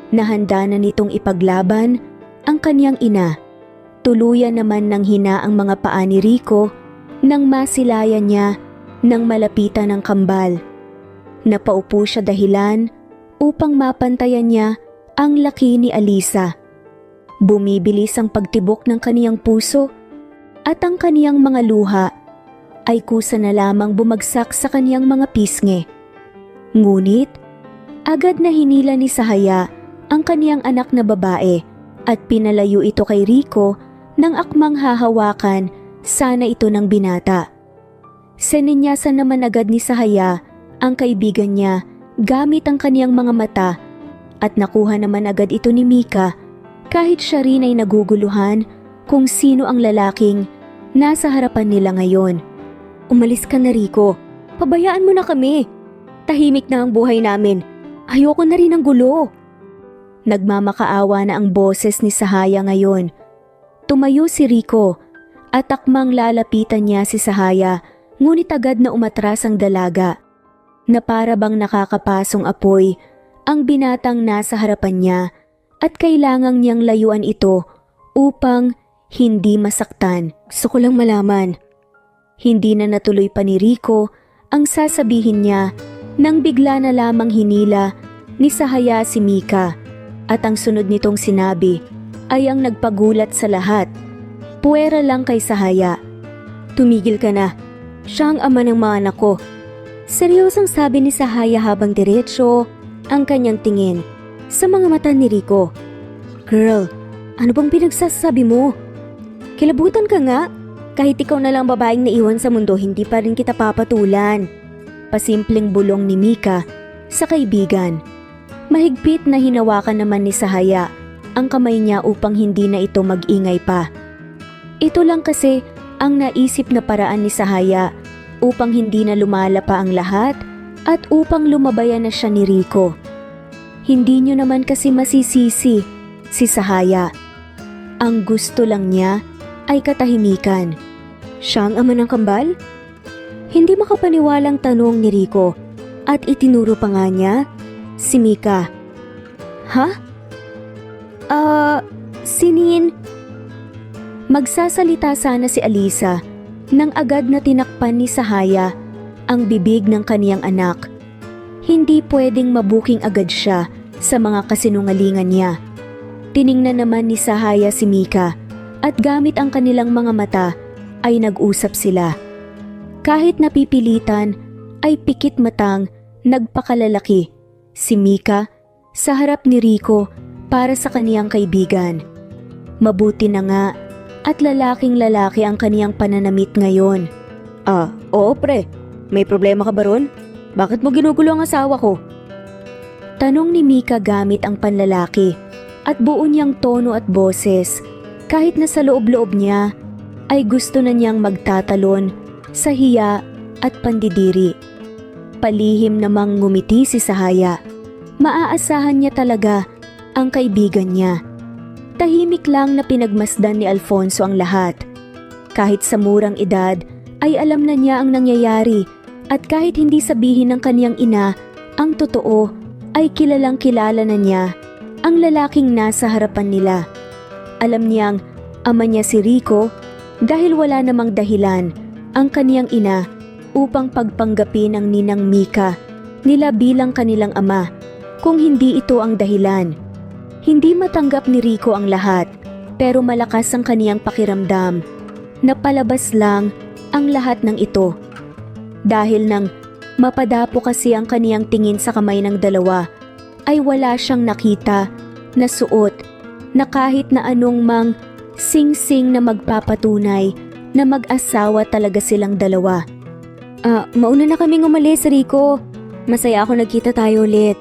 nahanda na nitong ipaglaban ang kaniyang ina. Tuluyan naman ng hina ang mga paa ni Rico nang masilayan niya nang malapitan ng kambal. Napaupo siya dahilan upang mapantayan niya ang laki ni Alisa. Bumibilis ang pagtibok ng kaniyang puso at ang kaniyang mga luha ay kusa na lamang bumagsak sa kaniyang mga pisngi. Ngunit, agad na hinila ni Sahaya ang kaniyang anak na babae at pinalayo ito kay Rico nang akmang hahawakan sana ito ng binata. Sininyasan naman agad ni Sahaya ang kaibigan niya gamit ang kaniyang mga mata at nakuha naman agad ito ni Mika kahit siya rin ay naguguluhan kung sino ang lalaking nasa harapan nila ngayon. Umalis ka na, Rico. Pabayaan mo na kami. Tahimik na ang buhay namin. Ayoko na rin ng gulo. Nagmamakaawa na ang boses ni Sahaya ngayon. Tumayo si Rico at akmang lalapitan niya si Sahaya, ngunit agad na umatras ang dalaga na para bang nakakapasong apoy ang binatang nasa harapan niya at kailangang niyang layuan ito upang hindi masaktan. Gusto ko lang malaman. Hindi na natuloy pa ni Rico ang sasabihin niya nang bigla na lamang hinila ni Sahaya si Mika at ang sunod nitong sinabi ay ang nagpagulat sa lahat. Puwera lang kay Sahaya. Tumigil ka na. Siya ang ama ng mga anak ko. Seryosang sabi ni Sahaya habang diretsyo ang kanyang tingin sa mga mata ni Rico. Girl, ano bang pinagsasabi mo? Kilabutan ka nga. Kahit ikaw na lang babaeng naiwan sa mundo, hindi pa rin kita papatulan. Pasimpleng bulong ni Mika sa kaibigan. Mahigpit na hinawakan naman ni Sahaya ang kamay niya upang hindi na ito mag-ingay pa. Ito lang kasi ang naisip na paraan ni Sahaya upang hindi na lumala pa ang lahat at upang lumabayan na siya ni Rico. Hindi niyo naman kasi masisisi si Sahaya. Ang gusto lang niya ay katahimikan. Siya ang ama ng kambal? Hindi makapaniwalang tanong ni Rico at itinuro pa nga niya si Mika. Ha? Sinin? Magsasalita sana si Alisa nang agad na tinakpan ni Sahaya ang bibig ng kaniyang anak. Hindi pwedeng mabuking agad siya sa mga kasinungalingan niya. Tiningnan naman ni Sahaya si Mika at gamit ang kanilang mga mata ay nag-usap sila. Kahit napipilitan ay pikit matang nagpakalalaki si Mika sa harap ni Rico para sa kaniyang kaibigan. Mabuti na nga at lalaking-lalaki ang kaniyang pananamit ngayon. Oo pre, may problema ka ba ron? Bakit mo ginugulo ang asawa ko? Tanong ni Mika gamit ang panlalaki at buo niyang tono at boses kahit na sa loob-loob niya ay gusto na niyang magtatalon sa hiya at pandidiri. Palihim namang ngumiti si Sahaya. Maaasahan niya talaga ang kaibigan niya. Tahimik lang na pinagmasdan ni Alfonso ang lahat. Kahit sa murang edad ay alam na niya ang nangyayari At kahit hindi sabihin ng kaniyang ina ang totoo, ay kilalang kilala na niya ang lalaking nasa harapan nila. Alam niyang ama niya si Rico dahil wala namang dahilan ang kaniyang ina upang pagpanggapin ang ninang Mika nila bilang kanilang ama kung hindi ito ang dahilan. Hindi matanggap ni Rico ang lahat, pero malakas ang kaniyang pakiramdam na palabas lang ang lahat ng ito. Dahil nang mapadapo kasi ang kaniyang tingin sa kamay ng dalawa, ay wala siyang nakita na suot na kahit na anong mang sing-sing na magpapatunay na mag-asawa talaga silang dalawa. Mauna na kaming umalis, Rico. Masaya ako nagkita tayo ulit.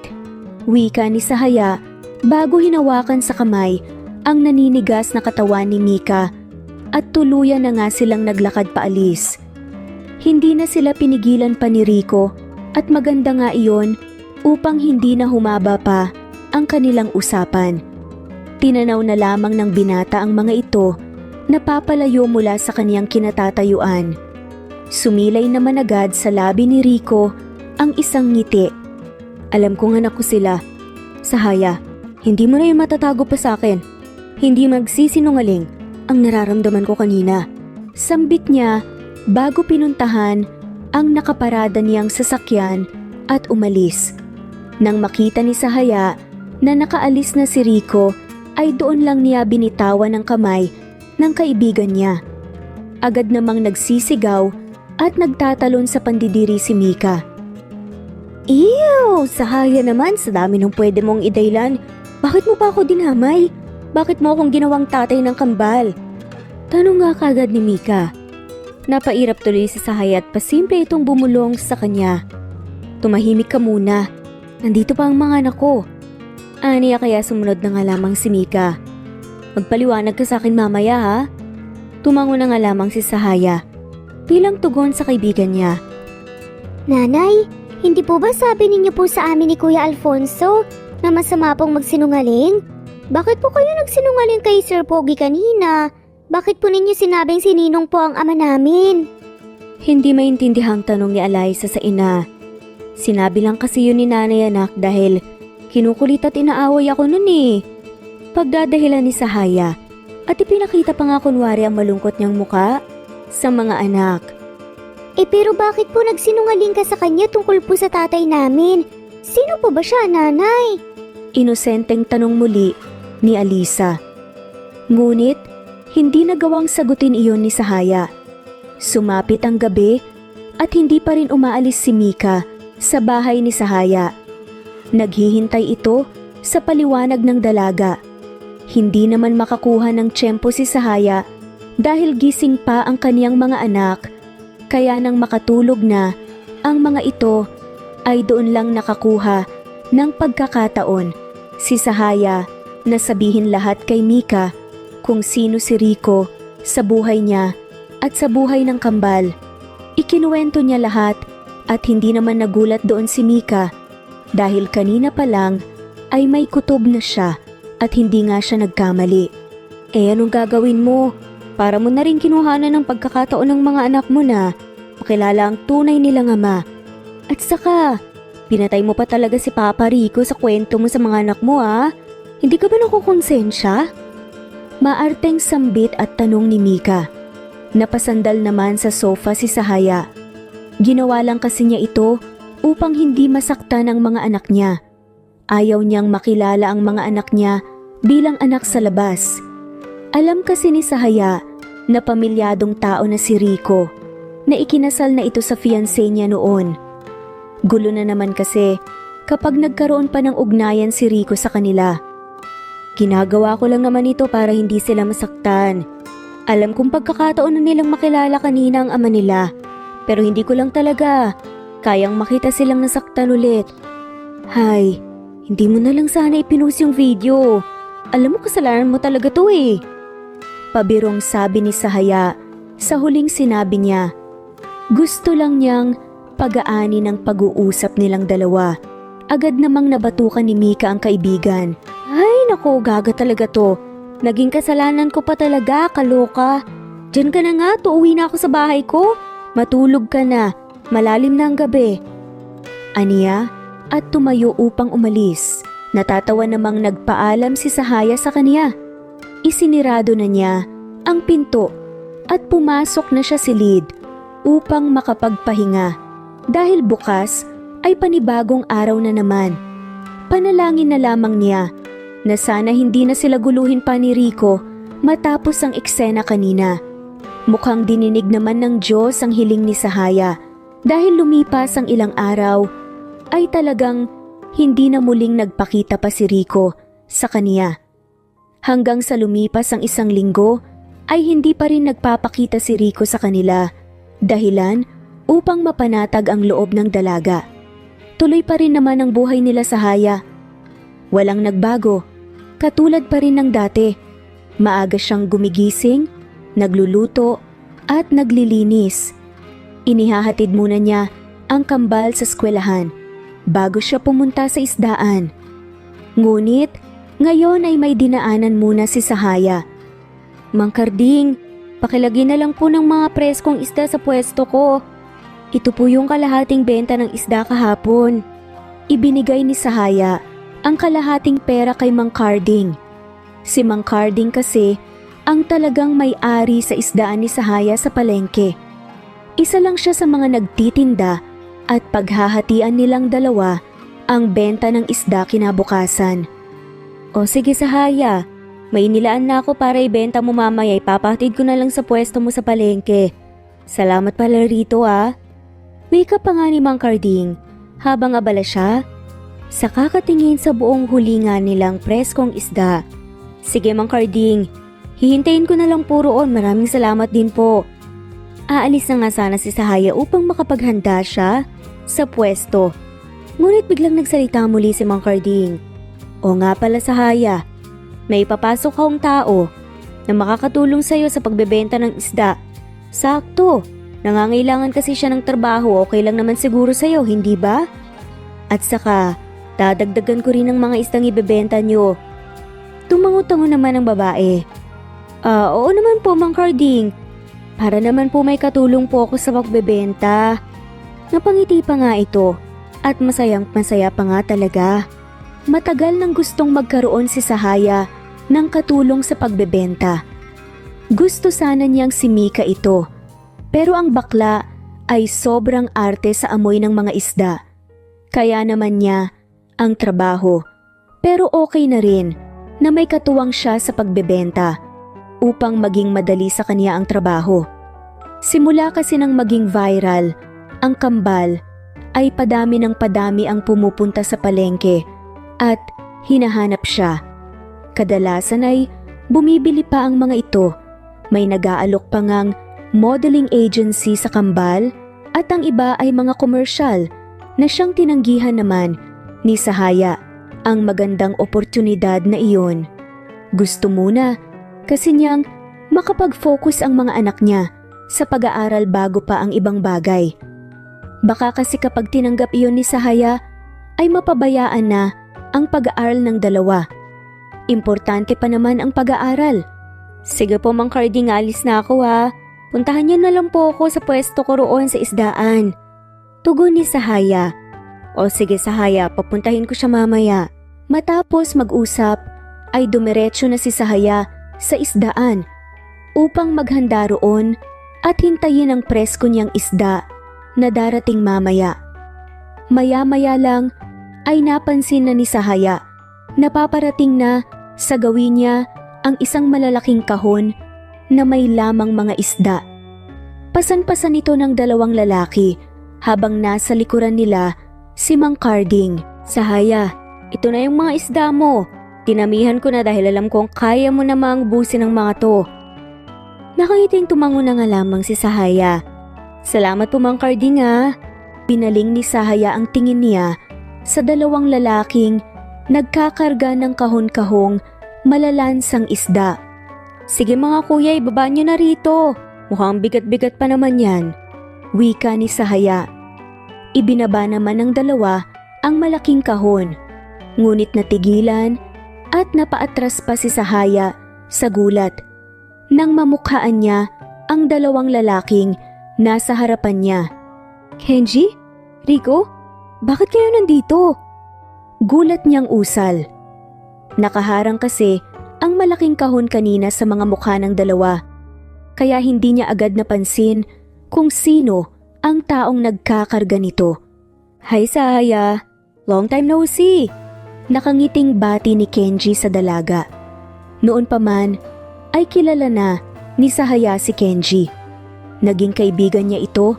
Wika ni Sahaya bago hinawakan sa kamay ang naninigas na katawan ni Mika at tuluyan na nga silang naglakad paalis. Hindi na sila pinigilan pa ni Rico at maganda nga iyon upang hindi na humaba pa ang kanilang usapan. Tinanaw na lamang ng binata ang mga ito na papalayo mula sa kaniyang kinatatayuan. Sumilay naman agad sa labi ni Rico ang isang ngiti. Alam kong anak ko sila. Sahaya, hindi mo na yun matatago pa sa akin. Hindi magsisinungaling ang nararamdaman ko kanina. Sambit niya bago pinuntahan ang nakaparada niyang sasakyan at umalis. Nang makita ni Sahaya na nakaalis na si Rico, ay doon lang niya binitawan ang kamay ng kaibigan niya. Agad namang nagsisigaw at nagtatalon sa pandidiri si Mika. Ew! Sahaya naman, sa dami ng pwede mong idaylan. Bakit mo pa ako dinamay? Bakit mo akong ginawang tatay ng kambal? Tanong nga kagad ni Mika. Napairap tuloy si Sahaya at pasimple itong bumulong sa kanya. Tumahimik ka muna. Nandito pa ang mga anak ko. Aniya kaya sumunod na nga lamang si Mika. Magpaliwanag ka sa akin mamaya ha? Tumango na nga lamang si Sahaya bilang tugon sa kaibigan niya. Nanay, hindi po ba sabi ninyo po sa amin ni Kuya Alfonso na masama pong magsinungaling? Bakit po kayo nagsinungaling kay Sir Pogi kanina? Bakit po ninyo sinabing si Ninong po ang ama namin? Hindi maintindihang tanong ni Alaysa sa ina. Sinabi lang kasi yun ni nanay anak dahil kinukulit at inaaway ako nun eh. Pagdadahilan ni Sahaya at ipinakita pa nga kunwari ang malungkot niyang muka sa mga anak. Pero bakit po nagsinungaling ka sa kanya tungkol po sa tatay namin? Sino po ba siya, nanay? Inosenteng tanong muli ni Alisa. Ngunit, hindi nagawang sagutin iyon ni Sahaya. Sumapit ang gabi at hindi pa rin umaalis si Mika sa bahay ni Sahaya. Naghihintay ito sa paliwanag ng dalaga. Hindi naman makakuha ng tiyempo si Sahaya dahil gising pa ang kaniyang mga anak, kaya nang makatulog na ang mga ito ay doon lang nakakuha ng pagkakataon si Sahaya na sabihin lahat kay Mika kung sino si Rico sa buhay niya at sa buhay ng kambal. Ikinuwento niya lahat at hindi naman nagulat doon si Mika dahil kanina pa lang ay may kutob na siya at hindi nga siya nagkamali. Anong gagawin mo? Para mo na rin kinuhanan ng pagkakataon ng mga anak mo na makilala ang tunay nilang ama. At saka, pinatay mo pa talaga si Papa Rico sa kwento mo sa mga anak mo ah. Hindi ka ba nakukonsensya? Maarteng sambit at tanong ni Mika. Napasandal naman sa sofa si Sahaya. Ginawa lang kasi niya ito upang hindi masaktan ang mga anak niya. Ayaw niyang makilala ang mga anak niya bilang anak sa labas. Alam kasi ni Sahaya na pamilyadong tao na si Rico, na ikinasal na ito sa fiancé niya noon. Gulo na naman kasi kapag nagkaroon pa ng ugnayan si Rico sa kanila. Ginagawa ko lang naman ito para hindi sila masaktan. Alam kong pagkakataon na nilang makilala kanina ang ama nila, pero hindi ko lang talaga kayang makita silang nasaktan ulit. Hay, hindi mo na lang sana ipinost yung video. Alam mo kasalanan mo talaga to eh. Pabirong sabi ni Sahaya sa huling sinabi niya. Gusto lang niyang pag-aani ng pag-uusap nilang dalawa. Agad namang nabatukan ni Mika ang kaibigan. Ay nako, gaga talaga to. Naging kasalanan ko pa talaga, kaloka. Diyan ka na nga, tuuwi na ako sa bahay ko. Matulog ka na. malalim na ang gabi. Aniya at tumayo upang umalis. Natatawa namang nagpaalam si Sahaya sa kanya. Isinirado na niya ang pinto at pumasok na siya silid upang makapagpahinga. Dahil bukas ay panibagong araw na naman. Panalangin na lamang niya na sana hindi na sila guluhin pa ni Rico matapos ang eksena kanina. Mukhang dininig naman ng Diyos ang hiling ni Sahaya dahil lumipas ang ilang araw ay talagang hindi na muling nagpakita pa si Rico sa kaniya. Hanggang sa lumipas ang isang linggo ay hindi pa rin nagpapakita si Rico sa kanila, dahilan upang mapanatag ang loob ng dalaga. Tuloy pa rin naman ang buhay nila sa Haya. Walang nagbago, katulad pa rin ng dati. Maaga siyang gumigising, nagluluto at naglilinis. Inihahatid muna niya ang kambal sa eskwelahan bago siya pumunta sa isdaan. Ngunit ngayon ay may dinaanan muna si Sahaya. Mang Karding, pakilagay na lang po ng mga preskong isda sa pwesto ko. Ito po yung kalahating benta ng isda kahapon. Ibinigay ni Sahaya ang kalahating pera kay Mang Karding. Si Mang Karding kasi ang talagang may-ari sa isdaan ni Sahaya sa palengke. Isa lang siya sa mga nagtitinda at paghahatian nilang dalawa ang benta ng isda kinabukasan. O sige Sahaya, may nilaan na ako para ibenta mo mamaya, ipapahatid ko na lang sa pwesto mo sa palengke. Salamat pala rito ah. Wika pa nga ni Mang Karding habang abala siya sa kakatingin sa buong hulingan nilang preskong isda. Sige Mang Karding, hihintayin ko na lang po roon, maraming salamat din po. Aalis na nga sana si Sahaya upang makapaghanda siya sa pwesto. Ngunit biglang nagsalita muli si Mang Karding. O nga pala Sahaya, may papasok akong tao na makakatulong sa'yo sa pagbebenta ng isda. Sakto, nangangailangan kasi siya ng trabaho, okay lang naman siguro sa'yo, hindi ba? At saka, dadagdagan ko rin ang mga isdang ibebenta nyo. Tumango-tango naman ang babae. Oo naman po Mang Karding, para naman po may katulong po ako sa pagbebenta. Napangiti pa nga ito at masayang-masaya pa nga talaga. Matagal nang gustong magkaroon si Sahaya ng katulong sa pagbebenta. Gusto sana niyang si Mika ito, pero ang bakla ay sobrang arte sa amoy ng mga isda. Kaya naman niya ang trabaho, pero okay na rin na may katuwang siya sa pagbebenta upang maging madali sa kanya ang trabaho. Simula kasi nang maging viral ang kambal ay padami ng padami ang pumupunta sa palengke at hinahanap siya. Kadalasan ay bumibili pa ang mga ito. May nag-aalok pa ngang modeling agency sa kambal at ang iba ay mga komersyal na siyang tinanggihan naman ni Sahaya ang magandang oportunidad na iyon. Gusto muna kasi niyang makapag-focus ang mga anak niya sa pag-aaral bago pa ang ibang bagay. Baka kasi kapag tinanggap iyon ni Sahaya ay mapabayaan na ang pag-aaral ng dalawa. Importante pa naman ang pag-aaral. Sige po Mang Karding, alis na ako ha. Puntahan niyo na lang po ako sa pwesto ko roon sa isdaan. Tugon ni Sahaya. O sige Sahaya, papuntahin ko siya mamaya. Matapos mag-usap ay dumiretso na si Sahaya sa isdaan upang maghanda roon at hintayin ang presko niyang isda na darating mamaya. Maya-maya lang ay napansin na ni Sahaya na paparating na sa gawin niya ang isang malalaking kahon na may lamang mga isda. Pasan-pasan ito ng dalawang lalaki habang nasa likuran nila si Mang Karding. Sahaya, ito na yung mga isda mo. Tinamihan ko na dahil alam kong kaya mo namang busin ang mga to. Nakangiting tumango na nga lamang si Sahaya. Salamat po Mang Karding ha. Pinaling ni Sahaya ang tingin niya sa dalawang lalaking nagkakarga ng kahon-kahong malalansang isda. Sige mga kuya, ibaba niyo na rito. Mukhang bigat-bigat pa naman yan. Wika ni Sahaya. Ibinaba naman ng dalawa ang malaking kahon. Ngunit natigilan at napaatras pa si Sahaya sa gulat nang mamukhaan niya ang dalawang lalaking nasa harapan niya. Kenji? Rico? Bakit kayo nandito? Gulat niyang usal. Nakaharang kasi ang malaking kahon kanina sa mga mukha ng dalawa, kaya hindi niya agad napansin kung sino ang taong nagkakarga nito. Hi Sahaya, long time no see. Nakangiting bati ni Kenji sa dalaga. Noon pa man ay kilala na ni Sahaya si Kenji. Naging kaibigan niya ito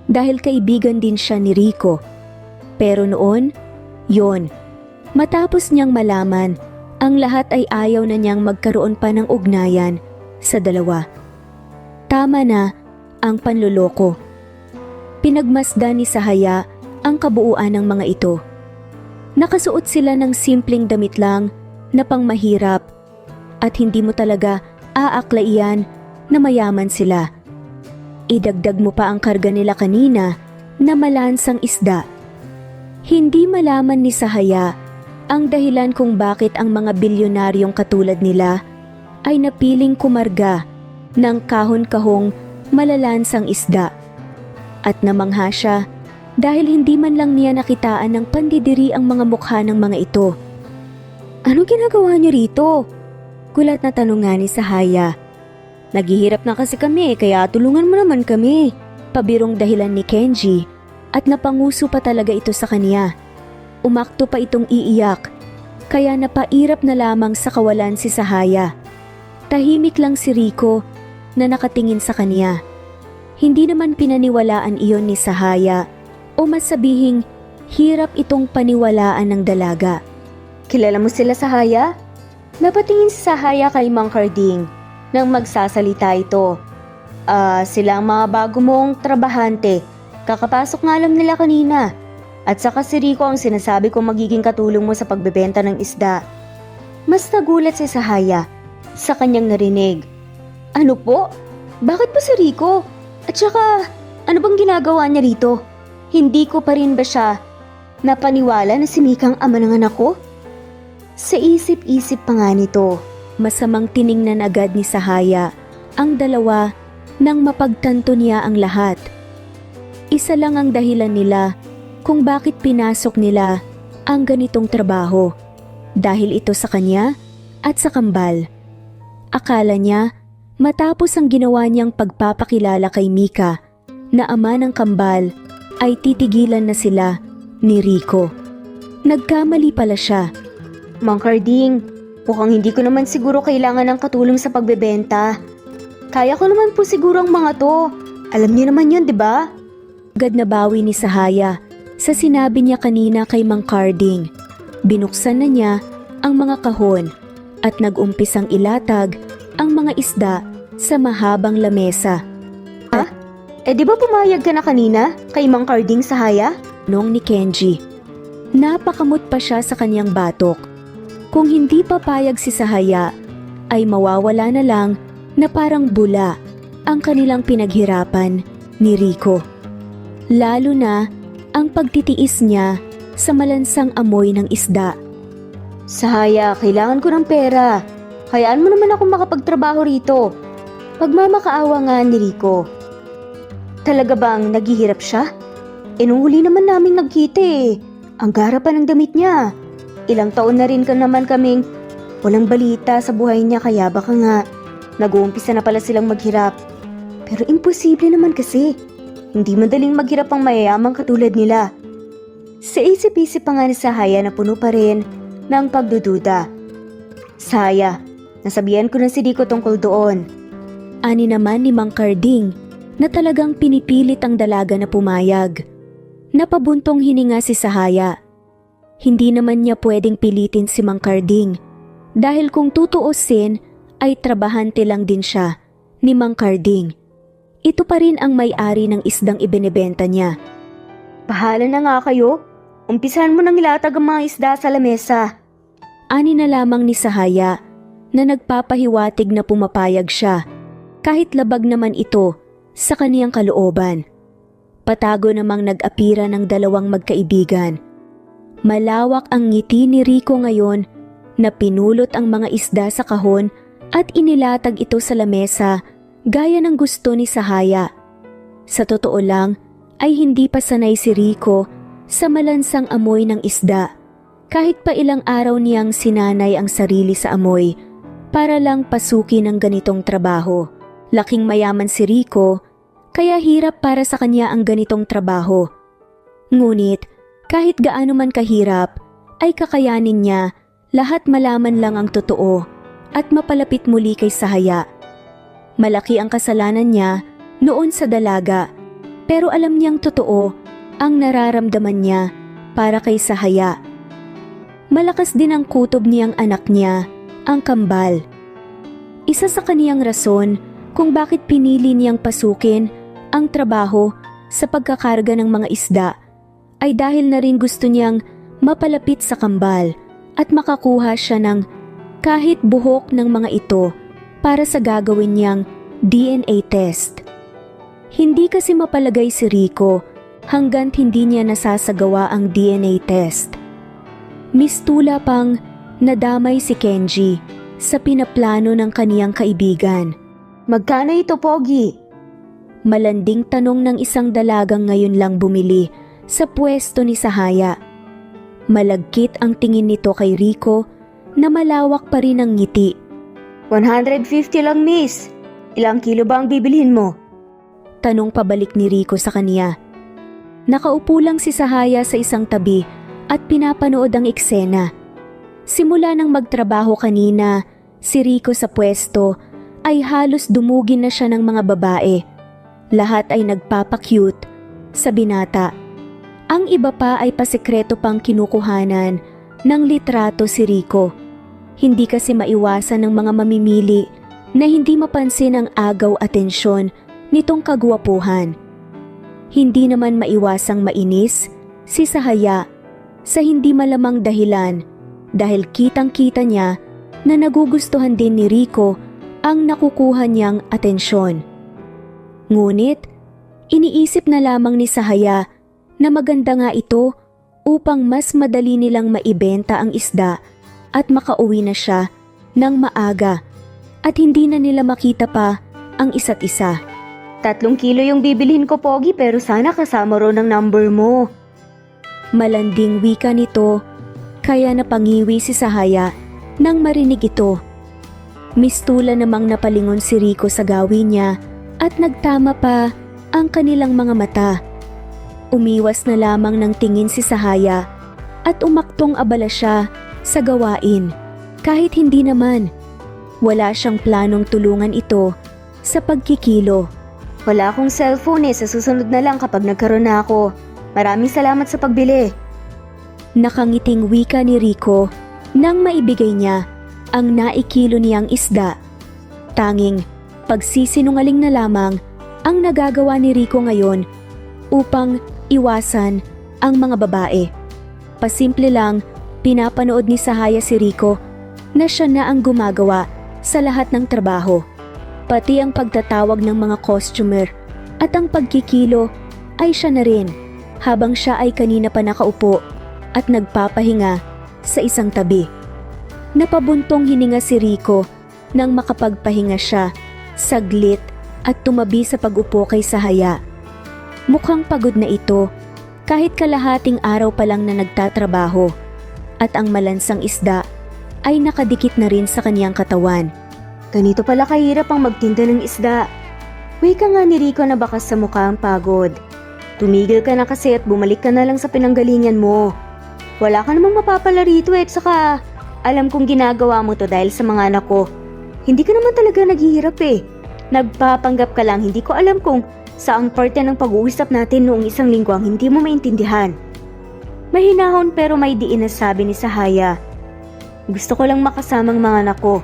dahil kaibigan din siya ni Rico. Pero noon, matapos niyang malaman, ang lahat ay ayaw na niyang magkaroon pa ng ugnayan sa dalawa. Tama na ang panloloko. Pinagmasdan ni Sahaya ang kabuuan ng mga ito. Nakasuot sila ng simpleng damit lang na pangmahirap at hindi mo talaga aaklaian na mayaman sila. Idagdag mo pa ang karga nila kanina na malansang isda. Hindi malaman ni Sahaya ang dahilan kung bakit ang mga bilyonaryong katulad nila ay napiling kumarga ng kahon-kahong malalansang isda. At namangha siya dahil hindi man lang niya nakitaan ng pandidiri ang mga mukha ng mga ito. Ano ginagawa niyo rito? Gulat na tanong nga ni Sahaya. Naghihirap na kasi kami kaya tulungan mo naman kami. Pabirong dahilan ni Kenji at napanguso pa talaga ito sa kanya. Umakto pa itong iiyak kaya napairap na lamang sa kawalan si Sahaya. Tahimik lang si Rico na nakatingin sa kanya. Hindi naman pinaniwalaan iyon ni Sahaya o mas sabihing hirap itong paniwalaan ng dalaga. Kilala mo sila Sahaya? Napatingin si Sahaya kay Mang Carding nang magsasalita ito. Sila ang mga bago mong trabahante. Kakapasok nga lang nila kanina. At saka si Rico ang sinasabi kong magiging katulong mo sa pagbebenta ng isda. Mas nagulat si Sahaya sa kanyang narinig. Ano po? Bakit po si Rico? At saka, ano bang ginagawa niya rito? Hindi ko pa rin ba siya napaniwala na si Mika ang ama ng anak ko? Sa isip-isip pa nga nito, masamang tiningnan agad ni Sahaya ang dalawa nang mapagtanto niya ang lahat. Isa lang ang dahilan nila kung bakit pinasok nila ang ganitong trabaho. Dahil ito sa kanya at sa kambal. Akala niya matapos ang ginawa niyang pagpapakilala kay Mika na ama ng kambal ay titigilan na sila ni Rico. Nagkamali pala siya. Mang Carding, mukhang hindi ko naman siguro kailangan ng katulong sa pagbebenta. Kaya ko naman po siguro ang mga to. Alam niyo naman yun, di ba? Agad na bawi ni Sahaya sa sinabi niya kanina kay Mang Carding. Binuksan na niya ang mga kahon at nag-umpisang ilatag ang mga isda sa mahabang lamesa. Di ba pumayag ka na kanina kay Mang Carding, Sahaya? Nong ni Kenji. Napakamot pa siya sa kanyang batok. Kung hindi papayag si Sahaya, ay mawawala na lang na parang bula ang kanilang pinaghirapan ni Rico. Lalo na ang pagtitiis niya sa malansang amoy ng isda. Sahaya, kailangan ko ng pera. Hayaan mo naman ako makapagtrabaho rito. Pagmamakaawa nga ni Rico. Talaga bang naghihirap siya? Nung huli naman namin nagkita Ang gara pa ng damit niya. Ilang taon na rin ka naman kaming walang balita sa buhay niya kaya baka nga nag-uumpisa na pala silang maghirap. Pero imposible naman kasi. Hindi madaling maghirap ang mayayamang katulad nila. Sa isip-isip pa nga ni Sahaya na puno pa rin ng pagdududa. Sahaya, nasabihan ko na si Rico tungkol doon. Ani naman ni Mang Carding na talagang pinipilit ang dalaga na pumayag. Napabuntong hininga si Sahaya. Hindi naman niya pwedeng pilitin si Mang Carding dahil kung tutuusin ay trabahante lang din siya ni Mang Carding. Ito pa rin ang may-ari ng isdang ibinebenta niya. Bahala na nga kayo. Umpisahan mo nang ilatag ang mga isda sa lamesa. Ani na lamang ni Sahaya na nagpapahiwatig na pumapayag siya kahit labag naman ito sa kaniyang kalooban. Patago namang nag-apira ng dalawang magkaibigan. Malawak ang ngiti ni Rico ngayon na pinulot ang mga isda sa kahon at inilatag ito sa lamesa gaya ng gusto ni Sahaya. Sa totoo lang ay hindi pa sanay si Rico sa malansang amoy ng isda. Kahit pa ilang araw niyang sinanay ang sarili sa amoy para lang pasukin ang ganitong trabaho. Laking mayaman si Rico, kaya hirap para sa kanya ang ganitong trabaho. Ngunit kahit gaano man kahirap, ay kakayanin niya lahat malaman lang ang totoo at mapalapit muli kay Sahaya. Malaki ang kasalanan niya noon sa dalaga, pero alam niyang totoo ang nararamdaman niya para kay Sahaya. Malakas din ang kutob niyang anak niya, ang kambal. Isa sa kaniyang rason kung bakit pinili niyang pasukin ang trabaho sa pagkakarga ng mga isda ay dahil na rin gusto niyang mapalapit sa kambal at makakuha siya ng kahit buhok ng mga ito para sa gagawin niyang DNA test. Hindi kasi mapalagay si Rico hangga't hindi niya nasasagawa ang DNA test. Mistula pang nadamay si Kenji sa pinaplano ng kaniyang kaibigan. Magkano ito, Pogi? Malanding tanong ng isang dalagang ngayon lang bumili sa pwesto ni Sahaya. Malagkit ang tingin nito kay Rico na malawak pa rin ang ngiti. 150 lang, miss. Ilang kilo ba ang bibilhin mo? Tanong pabalik ni Rico sa kaniya. Nakaupo lang si Sahaya sa isang tabi at pinapanood ang eksena. Simula nang magtrabaho kanina, si Rico sa pwesto ay halos dumugin na siya ng mga babae. Lahat ay nagpapakyut sa binata. Ang iba pa ay pasekreto pang kinukuhanan ng litrato si Rico. Hindi kasi maiwasan ng mga mamimili na hindi mapansin ang agaw atensyon nitong kagwapuhan. Hindi naman maiwasang mainis si Sahaya sa hindi malamang dahilan dahil kitang-kita niya na nagugustuhan din ni Rico ang nakukuha niyang atensyon. Ngunit, iniisip na lamang ni Sahaya na maganda nga ito upang mas madali nilang maibenta ang isda at makauwi na siya ng maaga at hindi na nila makita pa ang isa't isa. 3 kilo yung bibilhin ko, Pogi, pero sana kasama ro ng number mo. Malanding wika nito, kaya napangiwi si Sahaya nang marinig ito. Mistula namang napalingon si Rico sa gawin niya at nagtama pa ang kanilang mga mata. Umiwas na lamang ng tingin si Sahaya at umaktong abala siya sa gawain. Kahit hindi naman, wala siyang planong tulungan ito sa pagkikilo. Wala akong cellphone sa susunod na lang kapag nagkaroon na ako. Maraming salamat sa pagbili. Nakangiting wika ni Rico nang maibigay niya ang naikilo niyang isda. Tanging pagsisinungaling na lamang ang nagagawa ni Rico ngayon upang iwasan ang mga babae. Pasimple lang pinapanood ni Sahaya si Rico na siya na ang gumagawa sa lahat ng trabaho. Pati ang pagtatawag ng mga customer at ang pagkikilo ay siya na rin habang siya ay kanina pa nakaupo at nagpapahinga sa isang tabi. Napabuntong hininga si Rico nang makapagpahinga siya saglit at tumabi sa pag-upo kay Sahaya. Mukhang pagod na ito kahit kalahating araw pa lang na nagtatrabaho at ang malansang isda ay nakadikit na rin sa kaniyang katawan. Ganito pala kahirap ang magtinda ng isda. Wika nga ni Rico na bakas sa mukha ang pagod. Tumigil ka na kasi at bumalik ka na lang sa pinanggalingan mo. Wala ka namang mapapala rito at saka alam kong ginagawa mo to dahil sa mga anak ko. Hindi ka naman talaga naghihirap eh. Nagpapanggap ka lang, hindi ko alam kung saang parte ng pag-uusap natin noong isang linggo ang hindi mo maintindihan. Mahinahon pero may diin na sabi ni Sahaya. Gusto ko lang makasamang mga anak ko.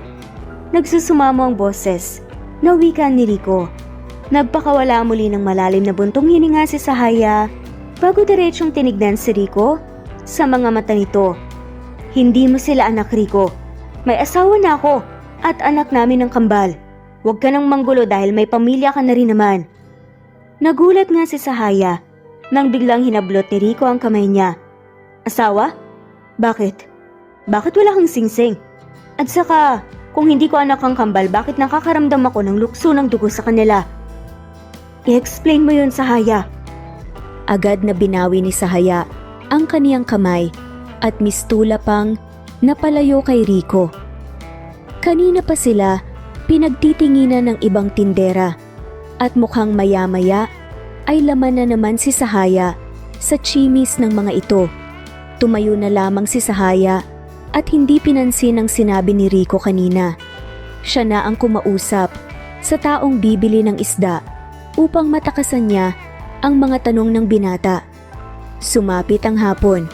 Nagsusumamo ang boses. Nawika ni Rico. Nagpakawala muli ng malalim na buntong hininga si Sahaya bago diretsyong tinignan si Rico sa mga mata nito. Hindi mo sila anak, Rico. May asawa na ako at anak namin ng kambal. Huwag ka nang manggulo dahil may pamilya ka na rin naman. Nagulat nga si Sahaya nang biglang hinablot ni Rico ang kamay niya. Asawa? Bakit? Bakit wala kang singsing? At saka, kung hindi ko anak ang kambal, bakit nakakaramdam ako ng lukso ng dugo sa kanila? I-explain mo yun, Sahaya. Agad na binawi ni Sahaya ang kaniyang kamay at mistula pang napalayo kay Rico. Kanina pa sila pinagtitinginan ng ibang tindera at mukhang maya-maya ay laman na naman si Sahaya sa chimis ng mga ito. Tumayo na lamang si Sahaya at hindi pinansin ang sinabi ni Rico kanina. Siya na ang kumausap sa taong bibili ng isda upang matakasan niya ang mga tanong ng binata. Sumapit ang hapon.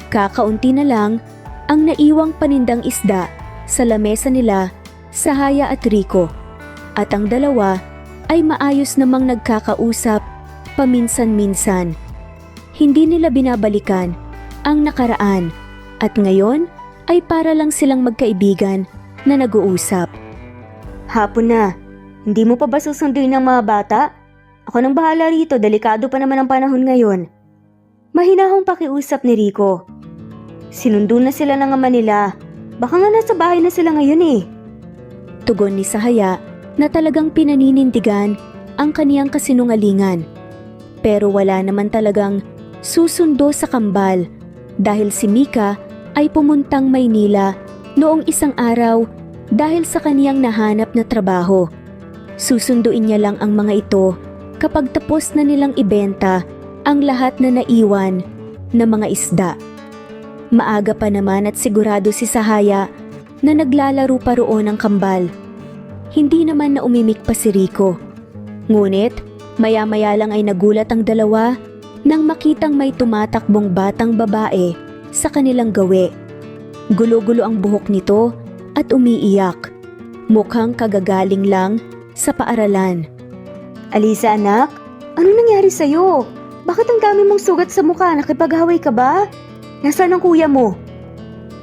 Kakaunti na lang ang naiwang panindang isda sa lamesa nila, Sahaya at Rico. At ang dalawa ay maayos namang nagkakausap paminsan-minsan. Hindi nila binabalikan ang nakaraan at ngayon ay para lang silang magkaibigan na nag-uusap. Hapon na, hindi mo pa ba susunduin ng mga bata? Ako nang bahala rito, delikado pa naman ang panahon ngayon. Mahinahong pakiusap ni Rico. Sinundo na sila ng ama nila. Baka nga nasa bahay na sila ngayon eh. Tugon ni Sahaya na talagang pinaninindigan ang kaniyang kasinungalingan. Pero wala naman talagang susundo sa kambal dahil si Mika ay pumuntang Maynila noong isang araw dahil sa kaniyang nahanap na trabaho. Susunduin niya lang ang mga ito kapag tapos na nilang ibenta ang lahat na naiwan na mga isda. Maaga pa naman at sigurado si Sahaya na naglalaro pa roon ang kambal. Hindi naman na umimik pa si Rico. Ngunit maya-maya lang ay nagulat ang dalawa nang makitang may tumatakbong batang babae sa kanilang gawi. Gulo-gulo ang buhok nito at umiiyak. Mukhang kagagaling lang sa paaralan. Alisa anak, ano nangyari sa'yo? Bakit ang dami mong sugat sa mukha? Nakipaghaway ka ba? Nasaan ang kuya mo?